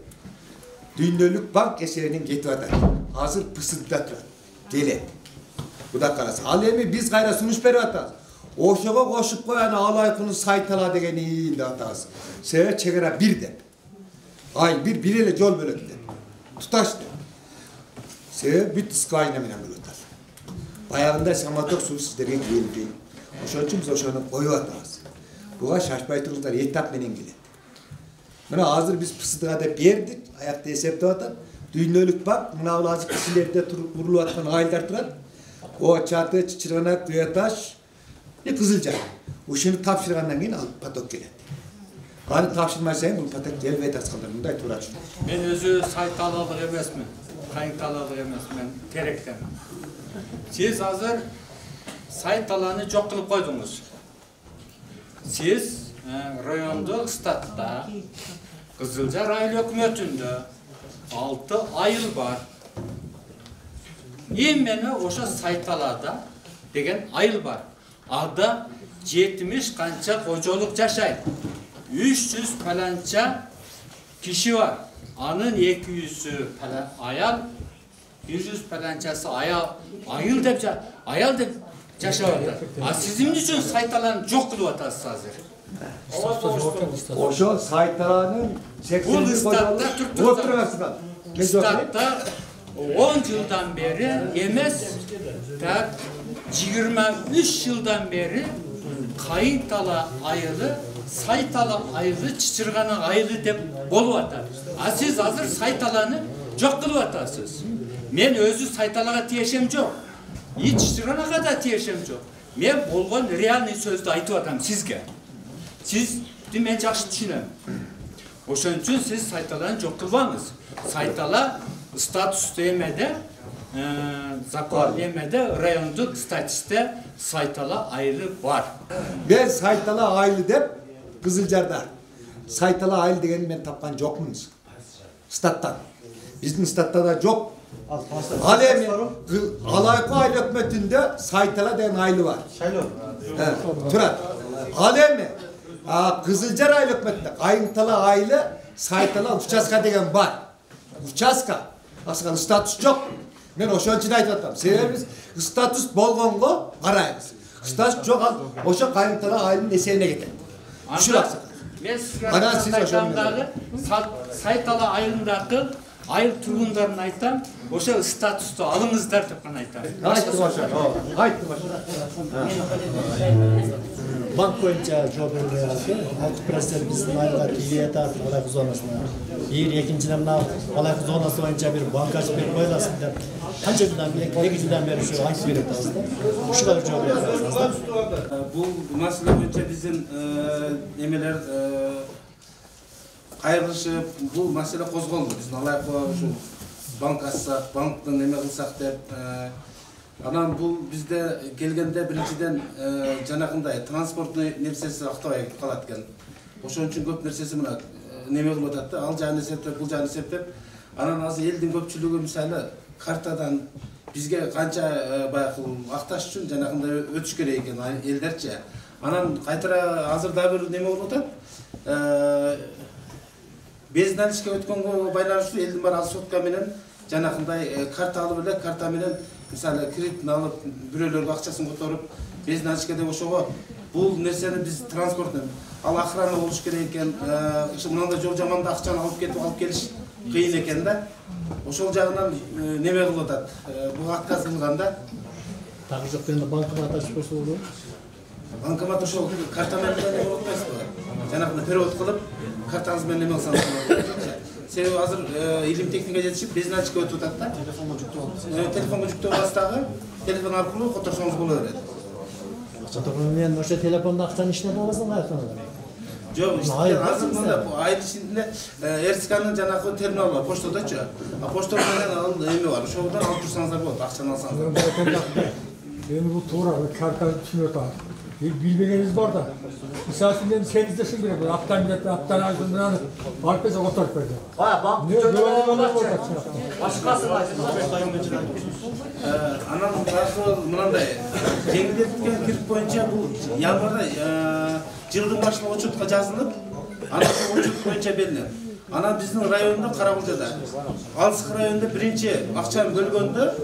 Dündölük Bank eserinin getip atar. Hazır pısıkta turar. Gele. Bu da karası. Al emi biz gayra sunuş berip atarız. Oşoga koşup koyan Alaykunu Saytala degen iyiydi atarız. Seve çekera bir dep. Ay biriyle yol bölüp dep. Tutaş dep. Seve bir tıskı ayna menen bölüp atar. Bayağında samatok suyu sizlerge geldi. Oşon için biz oşonu koyu atarız. Buğa şaşpaytılıklar etap menen geledi. Mına hazır biz pısıdığa da berdik, ayakta esepte atan. Dünyölük bak, mına azıcık kişilerde vurulu atkan ayıllar turan. O çatı, Çiçirganak, Kıyataş, Kızılcar. Uşunu tapşırgandan keyin alıp patok geledi. Anı tapşırmaysayn bu patok gelmey tasqalдар, mınday turar şunu. Men özü saytalalık emesmin, kayıntalalık emesmin, terekten. Siz hazır saytalanı çok kılıp koydunuz. Siz rayonduk statta Kızılcar aile hükümetinde 6 ayıl var. Emene oşa Saytalada degen ayıl var. Ada 70 kança kocoluk yaşayın. 300 falanca kişi var. Anın 200'ü falan ayal, 100 falançası ayıl dep yaşavatır. Sizin için Saytalanın çok kılıp atasız hazır. Oşo Saytalanın 80'li kocalı. Istatta 10 yıldan beri yemez, 23 yıldan beri Kayıntala ayılı, Saytala ayılı, Çiçirgana ayılı dep bolup atar. Siz hazır Saytalanı çok kılıp atasız. Men özü Saytalaga tiyešem жоқ. Hiç Çiçirganaga da tiyešem жоқ. Men bolgon realный сөздү айтып атам sizge. Siz men жақсы түшүнөм. Ошон үчүн siz Saytalаны жок кылбаңыз. Saytala status emede, zakon emede, rayonduk statüste Saytala ayrı var. Ben Saytala aylı dep Kızılcar'da. Saytala aylı degeni ben tapkan jokmунuz. Stat'tan. Bizden stat'ta da jok. Alemi Alayko aylı hükümetinde Saytala degen aylı var. Turat. Alemi Kızılcar aylı hükümetinde Kayıntala aylı Saytala Uçaska degen var. Uçaska. Aslan status yok. Men oşon için aytatam. Sebebimiz status bolgongo karayız. Status yok. Oşo Kayıntala ayının eserine gider. Şu baksa. Men sizge aytamdagı Saytala ayındagı ayıl turgundarına aytam. Oşo statustu alыңыздар деп гана айтам. Aytты başa. Aytты başa. Bank boyunca job verildi. 6% bizden aylığa TV'ye tartı Alayko zonasına. Bir ikinciden Alayko zonası boyunca bir bankacı bir koyulasın der. Kança yıldan beri, 2 yıldan beri şu ayıp verip aslında. Şu kadar job verildi. Bu mesele boyunca bizim emeler kayırışıp bu mesele kozgoldu. Bizim Alayko şu bank açsak, banktan eme kılsak dep anam bu bizde gelgende birinciden janakınday transportный nersesi актабай калат экен. Ошон үчүн көп нерсеси мына неме кылып атат да, ал жагын эсептеп, бул жагын эсептеп, анан азыр элдин көпчүлүгү мисалы картадан бизге канча баягы акташ үчүн жанакындай өтүш керек экен элдерчи. Анан кайтара азыр дагы бир неме кылып атат. Безналишке өткөнгө байланыштуу элдин баары сотка менен жанакындай карта алып эле, карта менен мисалы кредитин алып, бирөөлөргө акчасын которуп, безналишке деп ошого бул нерсени биз транспортун ал охрана болуш керек экен, мындай жол жаманда акчаны алып кетип алып келиш кыйын экен да. Ошол жагынан неме кылып атат. Буга отказ кылганда Тагы жок дегенде банкомат ачып койсо болобу? Банкомат ошол карта менен неме кылып атпайсызбы? Жанагындай перевод кылып, картаңыз менен неме кылсаңыз болот. Себеби азыр илим техника жетишип, безналишке өтүп атат да. Телефонго жүктөп алсагы, телефон аркылуу которсоңуз боло берет. Акча тогон мен ошо телефондо акчаны иштеп аласың каяктан алам? Жок, азыр мында айыл ичинде РСКнын жанагы терминалы бар, поштадачы. Почта менен ал эме бар, ошодан алып турсаңыздар болот, акчаны алсаңыздар. Endi bu to'g'ri, kartani tushunib o'tadi. Bilmegeniz var da. Misal şimdi senizde şimdi bir aptal ağzından arkadaşa oturup verdi. Bak ne böyle olur başkası var. Anam bazı mınандай жеңилдетилген кредит боюнча бул январда жылдын башында учетка жазылып, анан учет боюнча берилет. Анан биздин райондо Каракулжада, Алсык районунда биринчи акчаны бөлгөндө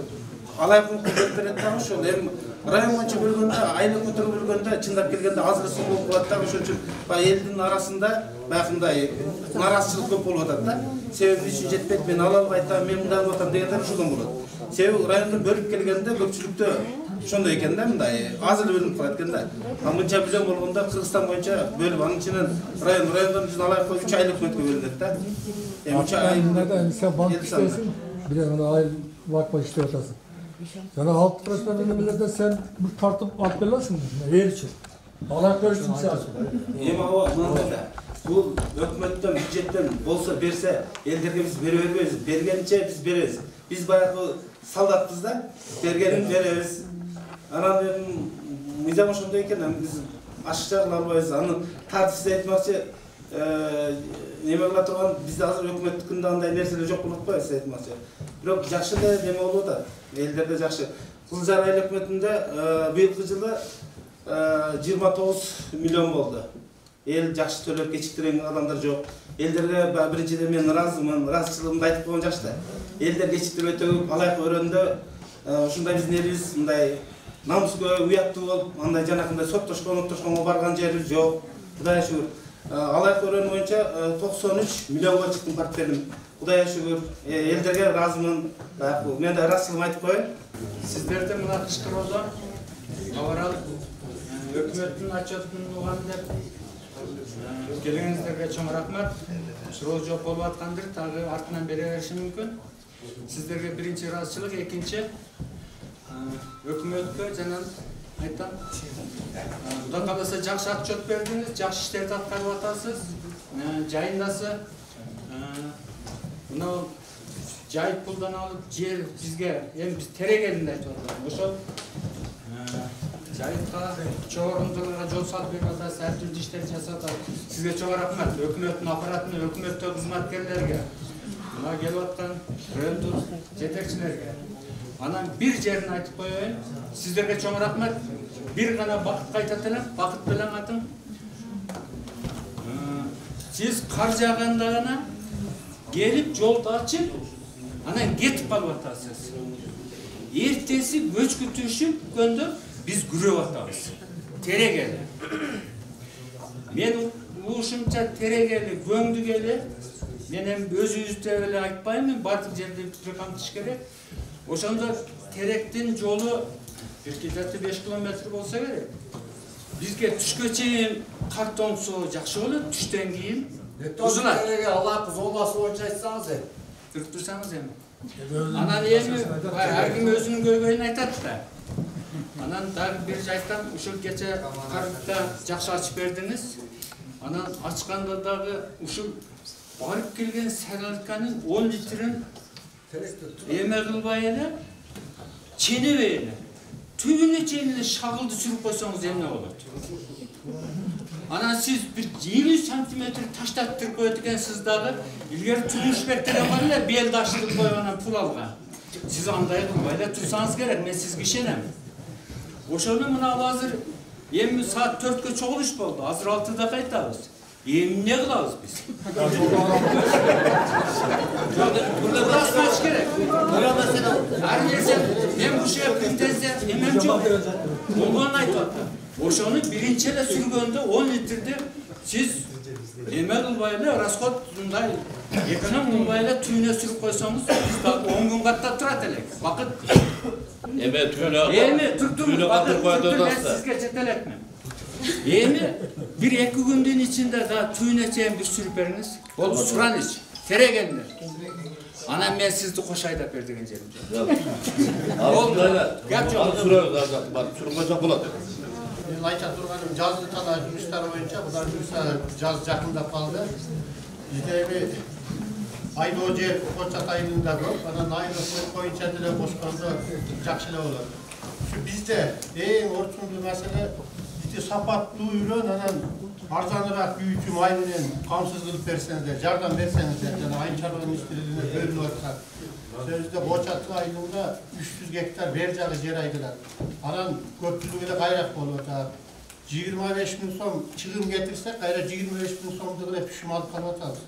Алайкын берип берет да ошол эми район боюнча бөлгөндө айлык көтөрүп бөлгөндө чындап келгенде аз эле сом болуп калат да ошон үчүн баягы элдин арасында баягындай нараазычылык көп болуп атат да. Себеби үчүн жетпейт, мен ала албай атам, мен мындай кылып атам дегендер ошодон болот. Себеби райондон бөлүп келгенде көпчүлүктө ошондой экен да, мындай аз эле бөлүнүп калат экен да. Мынча миллион болгондо Кыргызстан боюнча бөлүп анын ичинен райондон биздин Алайкы 3 айлык өткө бөлүнөт да. Эми 3 ай sen bank istersin, bir de ona aylık vakfa işliyor atasın. Yani halk arasında nelerden sen bir tartıp alıp verirsin yer için. Allah korusun sen. Эми аба мындай бул өкмөттөн бюджеттен болсо берсе элдерге биз бере бербейбиз, бергенче биз беребиз. Биз баягы солдатпыз да, бергенин беребиз. Анан мыйзам ошондой экен, биз ашыкча кыла албайбыз. Аны тартипсиз айтмакчы, неме кыла турган бизде азыр өкмөттүкүндө андай нерселер жок болуп коет айтмакчы. Бирок жакшы да неме болуп атат. Элдерде жакшы. Кызылжар айыл өкмөтүндө быйылкы жылы 29 миллион болду. Эл жакшы төлөп кечиктирген адамдар жок. Элдерге биринчиден мен ыраазымын, ыраазычылыгымды айтып койгон жакшы да. Элдер кечиктирип өтө көп алайык өрөндө ушундай биздин элибиз мындай намыскө уяттуу болуп, андай жанакындай соттошконго барган жерибиз жок. Кудайга шүгүр. Алайык өрөн боюнча 93 миллионго чыктым партбердим. Кудайга шүгүр. Элдерге ыраазымын. Мен да ыраазычылыгымды айтып коеюн. Сиздерде мына кычкыроодо аларалык өкмөттүн отчетун угам деп келиңиздерге чоң рахмат. Суроо жооп болуп аткандыр, дагы артынан бере бериши мүмкүн. Сиздерге биринчи ыраазычылык, экинчи өкмөткө жана айтам. Кудай кааласа жакшы отчет бердиңиз, жакшы иштерди аткарып атасыз. Жайындасы мына жай пулдан алып жер бизге эми биз терегелинде айтып атабыз. Ошол жайытка чоң орундууларга жол салып берип атасыз, ар түрдүү иштерди жасап атасыз. Сизге чоң рахмат. Өкмөттүн аппаратына, өкмөттө кызматкерлерге, мына келип аткан райондук жетекчилерге. Анан бир жерин айтып коеюн. Сиздерге чоң рахмат. Бир гана бакытка айтат элем, бакыт белең атың. Сиз кар жааганда гана келип жолду ачып, анан кетип калып атасыз. Эртеси көчкү түшүпкөндө биз күрөп атабыз. Терегели. Мен ушунча терегели, көңдүгели, мен эми өзүбүздө эле айтпаймын, бардык жерде камтыш керек. Ошондо теректин жолу 5 километр болсо керек. Бизге түшкө чейин кар тоңсо жакшы болот, түштөн кийин бузулат. Тереге алак зооласы боюнча айтсаңыз Түрк турсаңыз эми. Анан эми ар ким өзүнүн көйгөйүн айтат да. Анан дагы бир жайтам, ушул кече карда жакшы ачып бердиңиз. Анан ачканда дагы ушул барып келген сагалканын 10 литрин эме кылбай эле, ченебей эле, түбүнө чейин эле шагылды сүрүп койсоңуз эмне болот? Анан сиз бир 50 сантиметр таштаттырып коет экенсиз дагы, илгери Тумушбек деген бар эле, белди аштырып коюп анан пул алган. Сиз андай кылбай эле турсаңыз керек, мен сизге ишенем. Ошону мына азыр эми саат 4кө чогулуш болду, азыр 6да кайтабыз. Эмне кылабыз биз? Бурас керек. Ар нерсе мен ушуга претензия эмем жок. Болгонун айтып атам. Ошону биринчи эле сүргөндө 10 литрди сиз эме кылбай эле расход мындай эконом кылбай эле түбүнө сүрүп койсоңуз, биз дагы 10 күн каттап турат элек. Бакыт. Эме түбүнө. Эми түрдүм бакыт сизге жетелекмин. Эми 1-2 күндүн ичинде да түбүнө чейин бир сүрүп бериңиз. Болду, сураныч, терегелиңер. Анан мен сизди кош айдап бер деген жерим жок. Болду. Гап жок. Сурабыз бар, сурмаса болот. Мен айта турганым жазды тана жумуштары боюнча, Кудай буйруса жаз жакындап калды. Бизде эми айдоо жер Кочак айылында көп, анан айылы боюнча деле бошкондо жакшы эле болот. Ушу бизде эң орчундуу маселе сапаттуу үйрөн, анан арзаныраак үйүтүү май менен камсыз кылып берсеңиздер, жардам берсеңиздер, жана айыл чарба министрлигине бөлүнүп аткан. Сөзүдө Кочак айылында 300 гектар бер жагы жер айдылат. Анан көпчүлүгү эле кайрак болуп атат. 25 000 сом чыгым кетирсек, кайра 25 000 сомдук эле түшүм алып калып атабыз.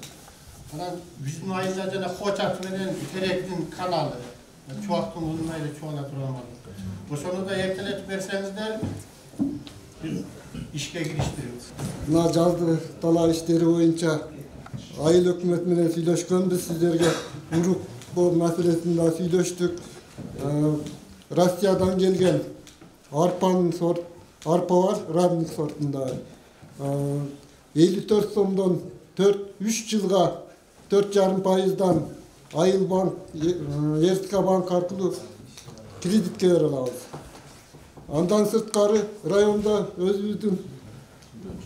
Анан биздин айылда жана Кочак менен Теректин каналы, чубактын уулунай эле чубала турган болот. Ошону да эртелетип берсеңиздер, ишке кириштиребиз. Мына жазды талаа иштери боюнча айыл өкмөт менен сүйлөшкөнбүз, сиздерге урук маселесин да сүйлөштүк. Россиядан келген арпанын арпа бар, равник сортунда. 54 сомдон 3 жылга 4,5%дан айыл банк, РСК банк аркылуу кредитке бере алабыз. Андан сырткары районда өзүбүздүн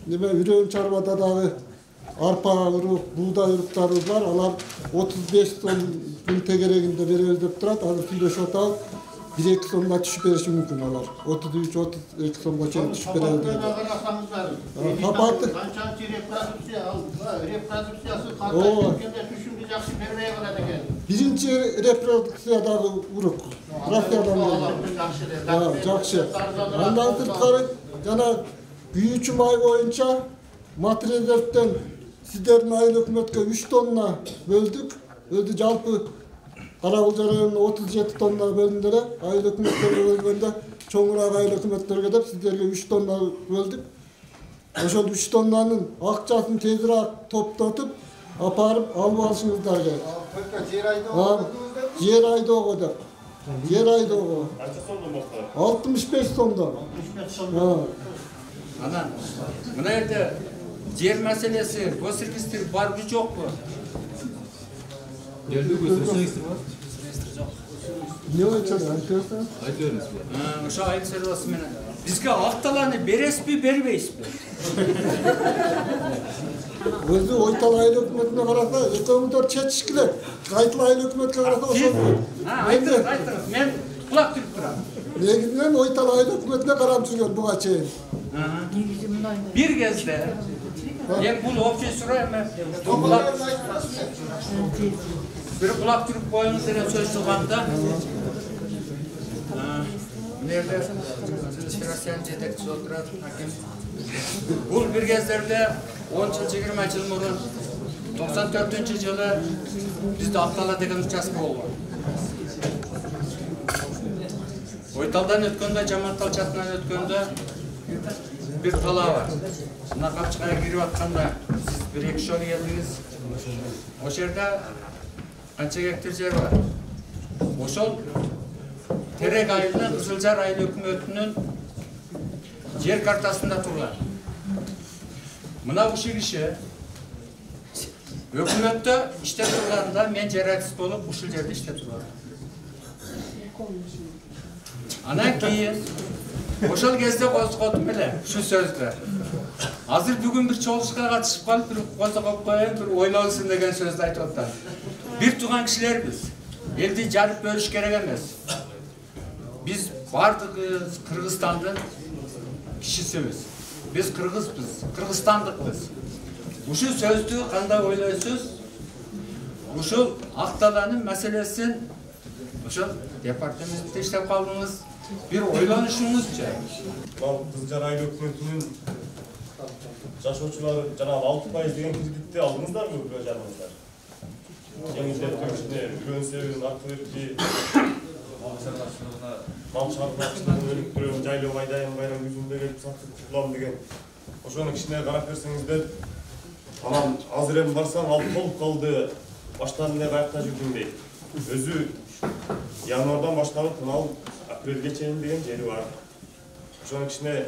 үрөөн чарбада дагы арпа урук, буудай уруктарыбыз бар. Алар 35 сом күн тегерегинде беребиз деп турат. Азыр сүйлөшүп атабыз. 1-2 сомго түшүп бериши мүмкүн алар. 33-32 сомго чейин түшүп беребиз деп. Сапаты канчанчы продукция Reproduksiyası kaldı etkende düşündü жақсы vermeye kadar ekan. Birinci reproduksiyadagi uruk. Rossiyadan geldi. Жақсы. Andan sırtkarı jana büyücü may boyunca Matrezert'ten sizlerin ayıl hükümetke 3 tonna böldük. Öldü jalpı Karabulca rayonuna 37 tonna bölündüre. Ayıl hükümetlerge bölgende çoğurak ayıl hükümetlerge de sizlerge 3 tonna böldük. Oşol 3 tonnanın akçasını teziraq toplatıp aparıp alıp alışыңızlar gerek. Yer ayda oğuda. Yer ayda oğu. 65 tonda. Anan, mına yerde yer meselesi, göstergistер бар mı yok mu? Yerді göstergistер var. Ne ölçüyor? Айтıyorsan? Айтıyoruz. Ошо айыл сервисі менен. Бизге акталаны бересизби, бербейсизби? Özü Oytal ayıl hükümetine karasa, ekonomidor çetişkiler. Kayıtlı ayıl hükümetine karasa o sorun. Айтыңыз, мен құлақ түріп тұрам. Негізінен Oytal ayıl hükümetine karam sürüyor bu açığın. Bir кезде, мен бұл общий сұраймын, bir құлақ түріп қойыңыз деген сөз тұрғанда, мына жерде Россияның жетекшісі отырады, Аким. Бұл bir кездерде 10 жыл, 20 жыл мұрын, 94-жылы бізде Ақтала деген участка болған. Ойталдан өткенде, Жамантал чатынан өткенде bir tala var. Мына қапшыққа кіріп атқанда сіз 1-2 жол келдіңіз. Ошол жерде қанша гектар жер бар. Ошол Терек айылы, Кызылжар айыл өкмөтүнүн жер картасында турган. Мына ушул киши өкмөттө иштеп турганда мен жаратчыс болуп ушул жерде иштеп тургам. Анан кийин ошол кезде козготуп эле ушул сөздү. Азыр бүгүн bir чогулушка катышып калып, bir козгоп коеюн, bir ойлонсун деген сөздү айтып атат. Bir тууган кишилербиз. Элди жарып бөлүш керек эмес. Biz бардыгыбыз Кыргызстандын кишисибиз. Biz кыргызбыз, кыргызстандыкпыз. Ушул сөздү кандай ойлойсуз? Ушул Акталанын маселесин ошол департаментте иштеп калдыңыз. Bir ойлонушуңузчу. Кызылжар айыл өкмөтүнүн жашоочулары жанагы 6% деген кредитти алдыңыздарбы өз жаныңыздар? Жеңилдетүү ишине үлгөн себебин артып берди. Мал чарбачылыгын өнүктүрөм, жайлоо айдайын байрам күзүндө келип сатып кулам деген. Ошонун ишине карап берсеңиздер, анан азыр эми барсаң ал толуп калды. Баштан эле каякта жүрдүм дейт. Өзү январдан башталып мынау апрелге чейин деген жери бар. Ошонун ишине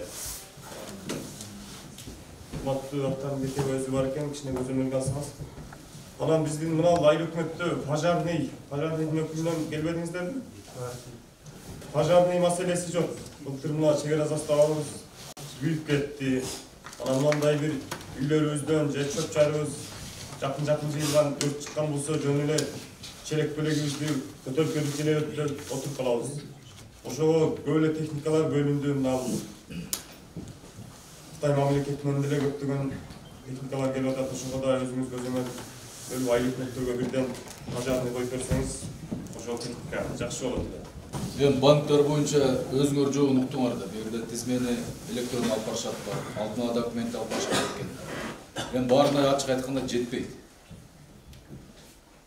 маттуу актарын бекер өзү бар экен, кичине көзөмөлгө алсаңыз. Анан биздин мына айыл өкмөттө пожарныйдын өкүлүнөн келбедиңиздерби? Пожарный маселеси жок. Былтыр мына чек ара заставабыз күйүп кетти. Анан мындай бир үйлөрүбүздөн же чөп чарыбыз жакын жыйылган өрт чыккан болсо жөн эле челек бөлөгүбүздү көтөрүп келип эле отуруп калабыз. Ошого көп эле техникалар бөлүндү. Мына Кытай мамлекетинен деле көптөгөн техникалар келип атат. Ошого да өзүңүз көзөмөл бөлүп айыл өкмөттөргө бирден пожарный коюп берсеңиз, ошол техника жакшы болот эле. Мен банктар боюнча өзүңөр жогун уктуңар да. Бу жерде тизмени электрон алып барышат бар. Алдына документ алып барышат экен. Мен баарына ачык айтканда жетпейт.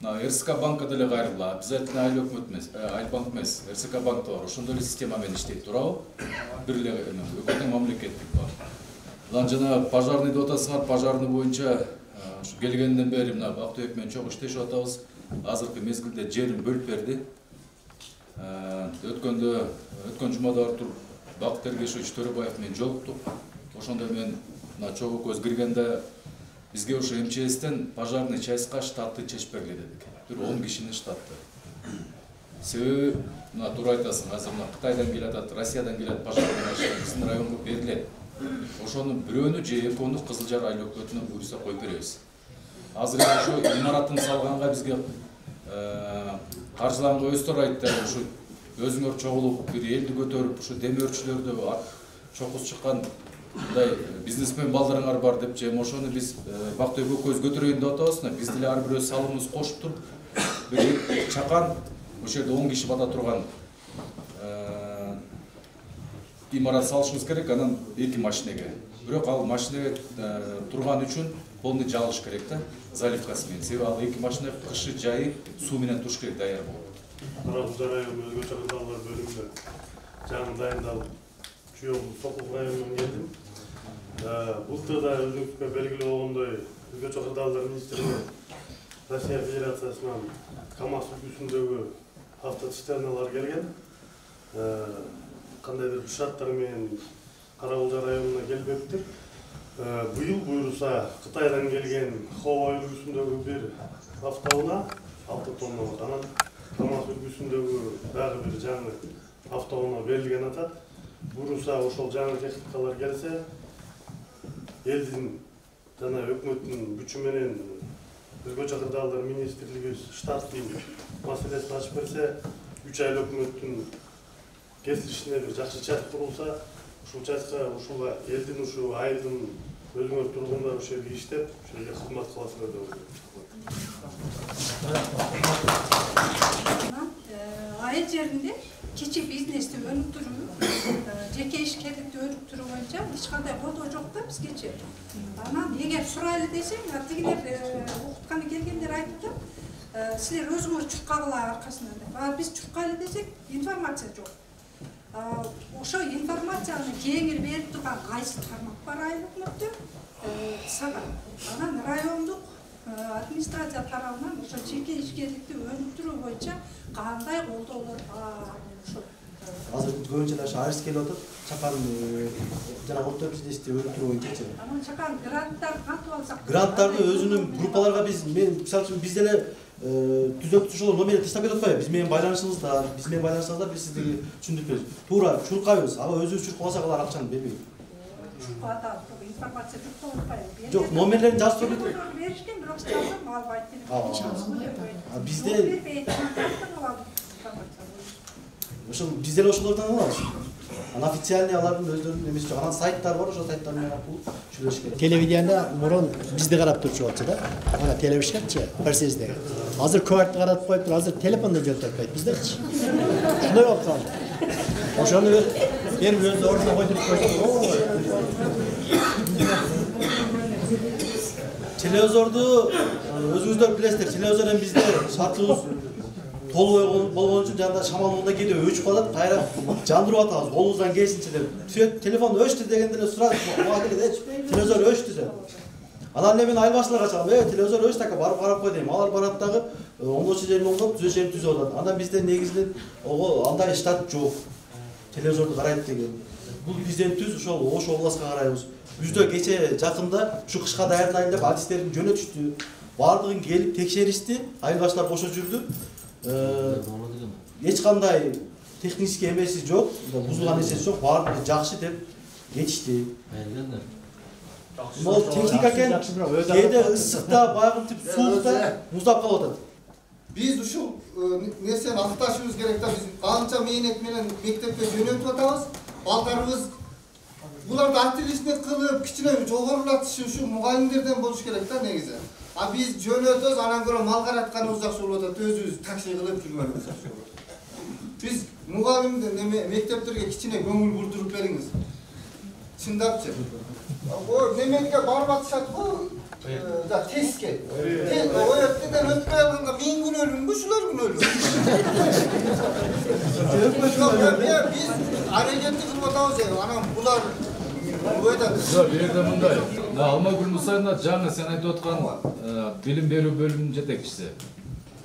РСК банка деле кайрыла. Обязательно айыл өкмөт эмес, айыл банк эмес, РСК банк бар. Ошондой эле система менен иштейт туурабы? Бир эле өкмөттүн мамлекеттик бар. Анан жана пожарный деп атасыңар, пожарный боюнча ушу келгенден бери мына Ақтөбе менен чогуу иштешип атабыз. Азыркы мезгилде жерин бөлүп берди. Өткөн жумада Артур Бак Тергешович Төрөбаев менен жолуктук. Ошондо мен мына чогуу көз киргенде бизге ушу МЧСтен пожарный частька штатты чечип бергиле дедик. Бир 10 кишини штатты. Себеби мына туура айтасың, азыр мына Кытайдан келатат, Россиядан келет пожарный машина биздин районго берилет. Ошонун бирөөнү же экөөнү Кызылжар айыл өкмөтүнө буйруса коюп беребиз. Азыр ушу имаратын салганга бизге каржыланга өстөр айтты. Ушу өзүңөр чогулуп бир элди көтөрүп, ушу демөөрчүлөрдө чокус чыккан мындай бизнесмен балдарыңар бар деп же ошону биз бактөбө көз көтөрөйүн деп атабыз да биз деле ар бирөөбүз салымыбызды кошуп туруп бир чакан ошол жерде 10 киши бата турган имарат салышыбыз керек, анан 2 машинеге. Бирок ал машинеге турган үчүн полный жалыш керек да, заливкасы менен. Себеби ал 2 машина кышы жайы суу менен туруш керек, даяр болуп. Каракулча району өзгөчө кырдаалдар бөлүмүндө жаңы дайындалып, Чүйөк Сокул районунан келдим. Былтыр да өзүңүзгө белгилүү болгондой өзгөчө кырдаалдар министрлиги Россия Федерациясынан КАМАЗ үлгүсүндөгү автоцистерналар келген. Кандайдыр бир шарттар менен Каракулча районуна келбептир. Быйыл буюрса Кытайдан келген Хова үлгүсүндөгү бир автоунаа 6 тонналык, анан КАМАЗ үлгүсүндөгү дагы бир жаңы автоунаа берилген атат. Буюрса ошол жаңы техникалар келсе, элдин жана өкмөттүн күчү менен өзгөчө кырдаалдар министрлиги штаттын маселесин ачып берсе, 3 ай өкмөттүн кесилишине бир жакшы чат курулса, ушул чатка ушуга элдин ушу айылдын өзүңөр тургундар ошол жерде иштеп, ошол жерде кызмат кыласыңар деп ойлойм. Айыл жеринде кичи бизнести өнүктүрүү, жеке ишкерликти өнүктүрүү боюнча эч кандай колдоо жок да бизгечи. Анан эгер сурайлы десең, тигилер окутканы келгендер айтты, силер өзүңөр чуркагыла аркасынан деп. Биз чуркайлы десек, информация жок. Ошо информацияны кеңир берип турган кайсы тармак бар айыл өкмөттө? Сага. Анан райондук администрация тарабынан ошо жеке ишкерликти өнүктүрүү боюнча кандай колдоолор бар? Азыр көбүнчө ошо арыз келип атат. Чакан жана орто бизнести өнүктүрүү боюнча. Анан чакан гранттар кантип алсак? Гранттарды өзүнүн группаларга мен мисалы үчүн биз деле түзөктү номер таштап кетип атпайбы. Биз менен байланышыңыздар, биз сизди түшүндүрүп беребиз. Туура чуркайбыз. Ага өзүбүз чуркабасак алар акчаны бербейт. Чуркатабыз, информация жок атпайбы. Жок, номерлерин жазып берди. Беришкен, бирок жазып албайт. Бизде ошол биз деле ошолордон алабыз. Анан официальный алардын өздөрүнүн эмеси жок. Анан сайттар бар, ошол сайттар менен аркылуу сүйлөшүш керек. Телевидение мурун бизди карап турчу болчу да. Ана телевишкачы персизде. Азыр квартты каратып коюп тур, азыр телефондо жөнөтпөйт биздечи. Шундай болуп калды. Ошону эми өз ордуна койдуруп койсок. Телевизорду өзүңүздөр билесиздер, телевизордон бизде шартыбыз толбой болгон үчүн жанда шамал болгондо кээде өчүп калат, кайра жандырып атабыз, колубуздан келсинчи деп. Телефон өчтү дегенде эле сурат, телевизор өчтү деп. Анан эле мен айыл башчыларга чалам, телевизор өчтү ака, барып карап кой дейм. Алар барат дагы оңдоочу жерин оңдоп, түзөчү жерин түзүп атат. Андан бизде негизинен андай штат жок. Телевизорду карайт деген. Бул бизден түз ошол Ош областка карайбыз. Бизде кече жакында ушу кышка даярдайын деп адистерин жөнөтүштү. Бардыгын келип текшеришти, айыл башчылар кошо жүрдү. Эч кандай технический эмеси жок, бузулган нерсеси жок, баардыгы жакшы деп кетишти. Могу техника экен, кээде ысыкта, байгынтип суукта муздап калып атат. Биз ушул нерсени акташыбыз керек да, биз канча мээнет менен мектепке жөнөтүп атабыз. Балдарыбыз буларды активистlik кылып, кичине жогорулатышы ушу мугалимдерден болуш керек да негизи. А биз жөнөтөбүз, анан көрө мал каратканыбыз жакшы болуп атат, өзүбүз такси кылып жүргөнүбүз жакшы болуп атат. Биз мугалимдер мектептерге кичине көңүл бурдуруп бериңиз. Чындапчы. Немеге барып атышат го, тестке. Ояттыдан өтпөй алганда мен күнөөлүмбү, ушулар күнөөлүү. Биз аракетти кылып атабыз, анан булар Жок, бирде мындай. Алмагүл Мусаевна жаңы сен айтып аткан билим берүү бөлүмүнүн жетекчиси.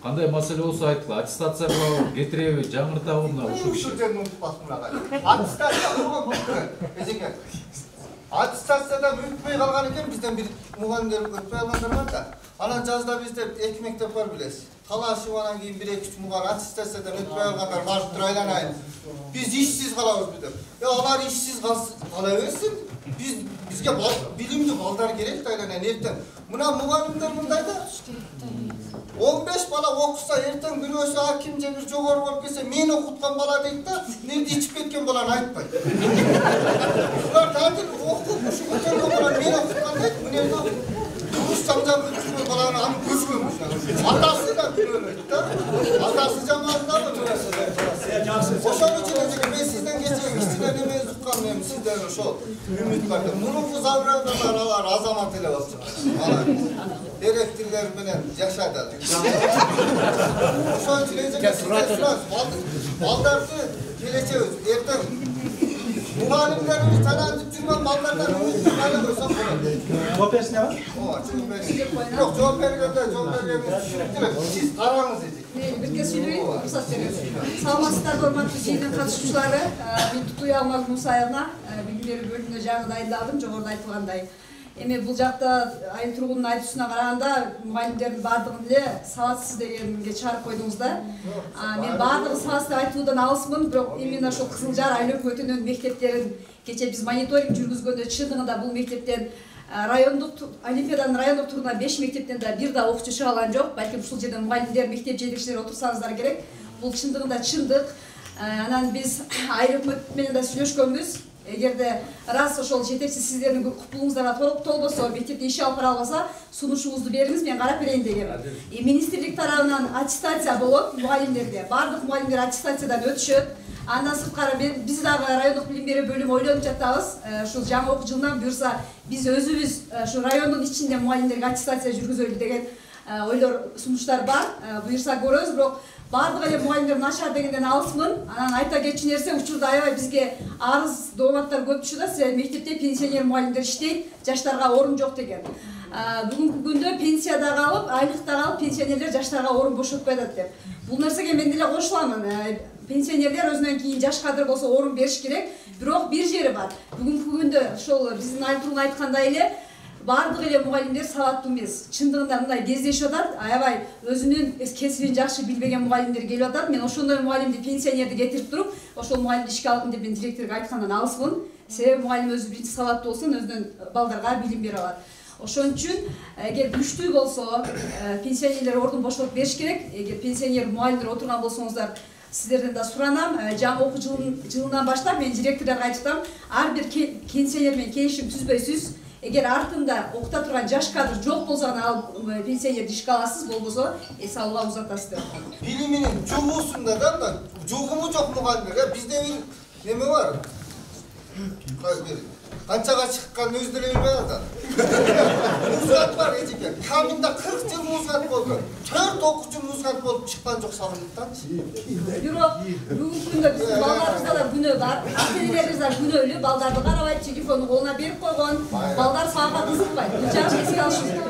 Кандай маселе болсо айткыла, аттестация кылабы, кетиреби, жаңыртабы мына ушул киши. Аттестация болгон эзеке. Аттестациядан өтпөй калган экен, бизден бир мугалимдер өтпөй алгандар бар да. Анан жазда бизде 2 мектеп бар билесиз. Талашып анан кийин 1-2 мугалим аттестациядан өтпөй алгандар барып тур айланайын. Биз ишсиз калабыз деп. Алар ишсиз кала берсин. Бизге билимдүү балдар керек да айланайын эртең. Мына мугалимдер мындай да. 15 бала окуса эртең бирөөсү аким же бир жогору болуп келсе, мен окуткан бала дейт да, эмне ичип кеткен баланы айтпайт. Булар дадил окуп Şu oturma falan men okutqanda bu ne oldu? Rus camdan kızı falan anı kız koymuş. Atası da bilmiyordu da. Atası cemaatında mı? Oşan için ben sizden geçeyim. İşçiler ne mevzu kalmayayım sizden şu ümit bakın. Bunu bu zavranlar alar azamat ile olsun. Direktörler bilen yaşadı. Oşan için baldardı geleceğiz. Erten muhaliflerimiz tanıdık cümle mallardan ümit tutmayla koysam bunu. Cevap versin ne var? Yok cevap verirler de cevap verirler. Siz aranız dedik. Bir kez söyleyeyim, ruhsat veriyoruz. Salmasızlar Orman Tüzüğü'nün katışmışları, bir tutuyu almak Musa'yana, bilgileri bölümünde canı dayındadım, çoğurda aytılandayım. Эми бул жакта айыл тургунунун айтуусуна караганда мугалимдердин баардыгын эле сабатсыз дегенге чыгарып койдуңуз да. Мен баардыгы сабатсыз деп айтуудан алысмын, бирок именно ошол Кызыл Жар айыл өкмөтүнүн мектептерин кечээ биз мониторинг жүргүзгөндө чындыгында бул мектептен райондук Олимпиаданын райондук турунда 5 мектептен да бир да окуучу чыга алган жок. Балким ушул жерде мугалимдер, мектеп жетекчилери отурсаңыздар керек. Бул чындыгында чындык. Анан биз айыл өкмөт менен да сүйлөшкөнбүз. Эгерде раз ошол жетекчи сиздердин купулуңуздарга толбосо, мектепте иш алып бара албаса, сунушуңузду бериңиз, мен карап берейин дегем. Министрлик тарабынан аттестация болот мугалимдерге. Бардык мугалимдер аттестациядан өтүшөт. Андан сырткары биз дагы райондук билим берүү бөлүмү ойлонуп жатабыз. Ушул жаңы окуу жылынан буюрса биз өзүбүз ушу райондун ичинде мугалимдерге аттестация жүргүзөлү деген ойлор, сунуштар бар. Буюрса көрөбүз, бирок бардык эле мугалимдер начар дегенден алысмын. Анан айта кетчү нерсе, учурда аябай бизге арыз дооматтар көп түшүп атат. Мектепте пенсионер мугалимдер иштейт, жаштарга орун жок деген. Бүгүнкү күндө пенсияда калып, айлыкта калып, пенсионерлер жаштарга орун бошотпой атат деп. Бул нерсеге мен деле кошуламын. Пенсионерлер өзүнөн кийин жаш кадыр болсо орун бериш керек. Бирок бир жери бар. Бүгүнкү күндө ошол биздин айыл айткандай эле бардык эле мугалимдер сабаттуу эмес. Чындыгында мындай кездешип атат. Аябай өзүнүн кесибин жакшы билбеген мугалимдер келип атат. Мен ошондой мугалимди пенсионерди кетирип туруп, ошол мугалимди ишке алгын деп мен директорго айткандан алысмын. Себеби мугалим өзү биринчи сабаттуу болсун, өзүнүн балдарга билим бере алат. Ошон үчүн эгер күчтүү болсо, пенсионерлер ордун бошотуп бериш керек. Эгер пенсионер мугалимдер отурган болсоңуздар, сиздерден да суранам. Жаңы окуу жылынан баштап мен директордорго айтып ар бир пенсионер менен келишим түзбөйсүз. Эгер артында окута турган жаш кадр жок болсо гана ал пенсионерди ишке аласыз, болбосо эс алууга узатасыз деп. Билиминин жугуусунда да жугуму жок мугалимдер. Бизде бир неме бар. Канчага чыккан өздөрү билбей атат. Музгат бар эжеке. Каминда 40 жыл музгат болду. 4 окуучу музгат болуп чыккан жок сабындыктанчы. Бирок бүгүнкү күндө биздин балдарыбызда да күнөө бар. Ата-энелерибиз да күнөөлүү, балдарды карабайт, телефонун колуна берип койгон. Балдар сага кызыкпайт. Бул жагын эске алыш керек.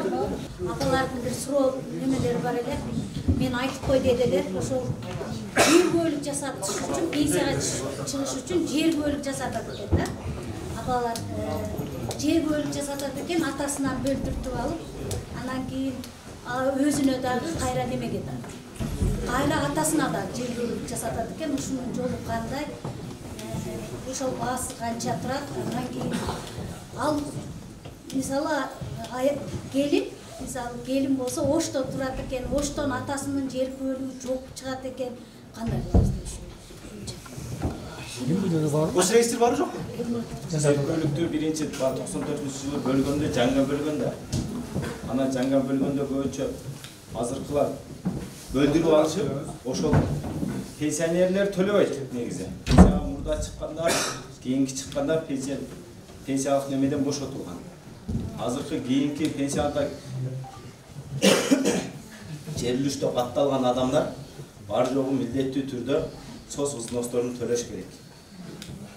Аталардын бир суроо немелери бар эле. Мен айтып кой дедилер. Ошол жер бөлүк жасатыш үчүн, пенсияга чыгыш үчүн жер бөлүк жасатат экен да. Аталар жер бөлүк жасатат экен, атасынан бөлтүртүп алып, анан кийин өзүнө дагы кайра немеге да. Кайра атасына да жер бөлүк жасатат экен, ушунун жолу кандай? Ошол баасы канча турат? Анан кийин ал мисалы келин болсо Ошто турат экен, Оштон атасынын жер бөлүгү жок чыгат экен. Кандай кылабыз деп Осы рейстер бар жоқ? Жер бөлүктү биринчи 94-жылы бөлгөндө, жаңга бөлгөндө. Ана жаңга бөлгөндө көбүнчө азыркылар бөлдүрүп алышып, ошол пенсионерлер төлөбөйт негизи. Пенсияга мурда чыккандар, кийинки чыккандар пенсиялык немеден бошотулган. Азыркы кийинки пенсияда жерлүштө катталган адамдар бар жогу милдеттүү түрдө сос взносторун төлөш керек.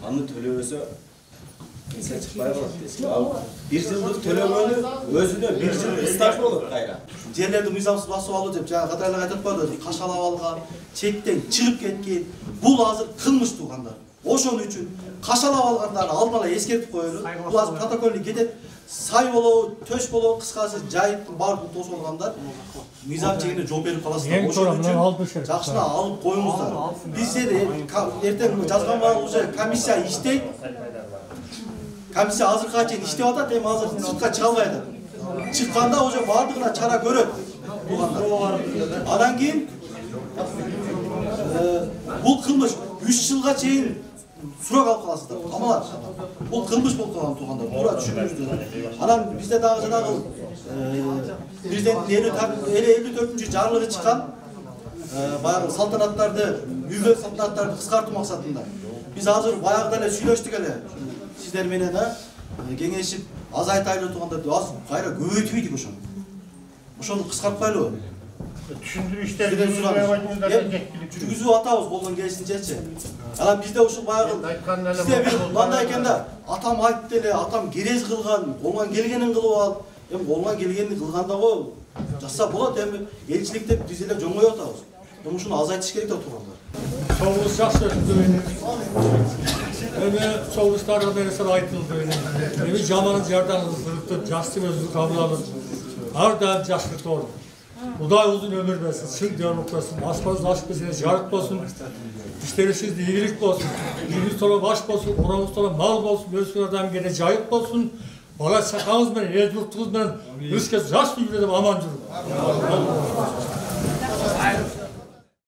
Аны төлөбөсө пенсия чыкпай калат. Ал бир жылдык төлөгөнү өзүнө бир жылдык стаж болот кайра. Жерлерди мыйзамсыз басып алуу деп жаңы катарлар айтып коёду, кашалап алган, чектен чыгып кеткен. Бул азыр кылмыш туугандар. Ошон үчүн кашалап алгандарды алдын ала эскертип коелу. Бул азыр протоколду кетет. Сай болобу, төш болобу, кыскасы жайыптын баардыгын тосуп алгандар мыйзам чегинде жооп берип каласыздар. Ошон үчүн жакшына алып коюңуздар. Бизде эртең жазган маал уже комиссия иштейт. Комиссия азыркыга чейин иштеп атат, эми азыр сыртка чыга албай атат. Чыкканда уже баардыгына чара көрөт. Андан кийин бул кылмыш 3 жылга чейин сурак алып каласыздар, камалат. Бул кылмыш болуп калган туугандар. Туура түшүнүңүздөр. Анан бизде дагы жанагы президенттин 54-нчү жарлыгы чыккан. Баягы салтанаттарды, үйлөр салтанаттарды кыскартуу максатында. Биз азыр баягыда эле сүйлөштүк эле. Сиздер менен кеңешип азайтайлы туугандар, аз кайра көбөйтүбөйдүк ошону. Ошону кыскартпайлыбы? Түшүндүрүштөрдү жүргүзүп атабыз болгон келишинчечи. Анан бизде ушул баягы бизде бир мындай экен да, атам айтты эле, атам керез кылган, колунан келгенин кылып алып, эми колунан келгенин кылганда го жаса болот, эми элчиликте биз эле жоңоюп атабыз. Эми ушуну азайтыш керек да туугандар. Soğuz yaşlarında öyle. Öyle soğuzlarda verirse aytıldı öyle. Evi zamanın yerden hızlılıktır, yaşlı ve hızlı kabul alır. Her daim yaşlıkta olur. Uday uzun ömür versin, şık diyalog olsun, asmanız aşk bizine jarık olsun, işleri sizde iyilik olsun, iyimiz sonra baş olsun, oramız sonra mal olsun, özgürlerden gene cayık olsun, bana sakalınız ben, el yurttunuz ben, üç kez yaş bilgilerim aman durun.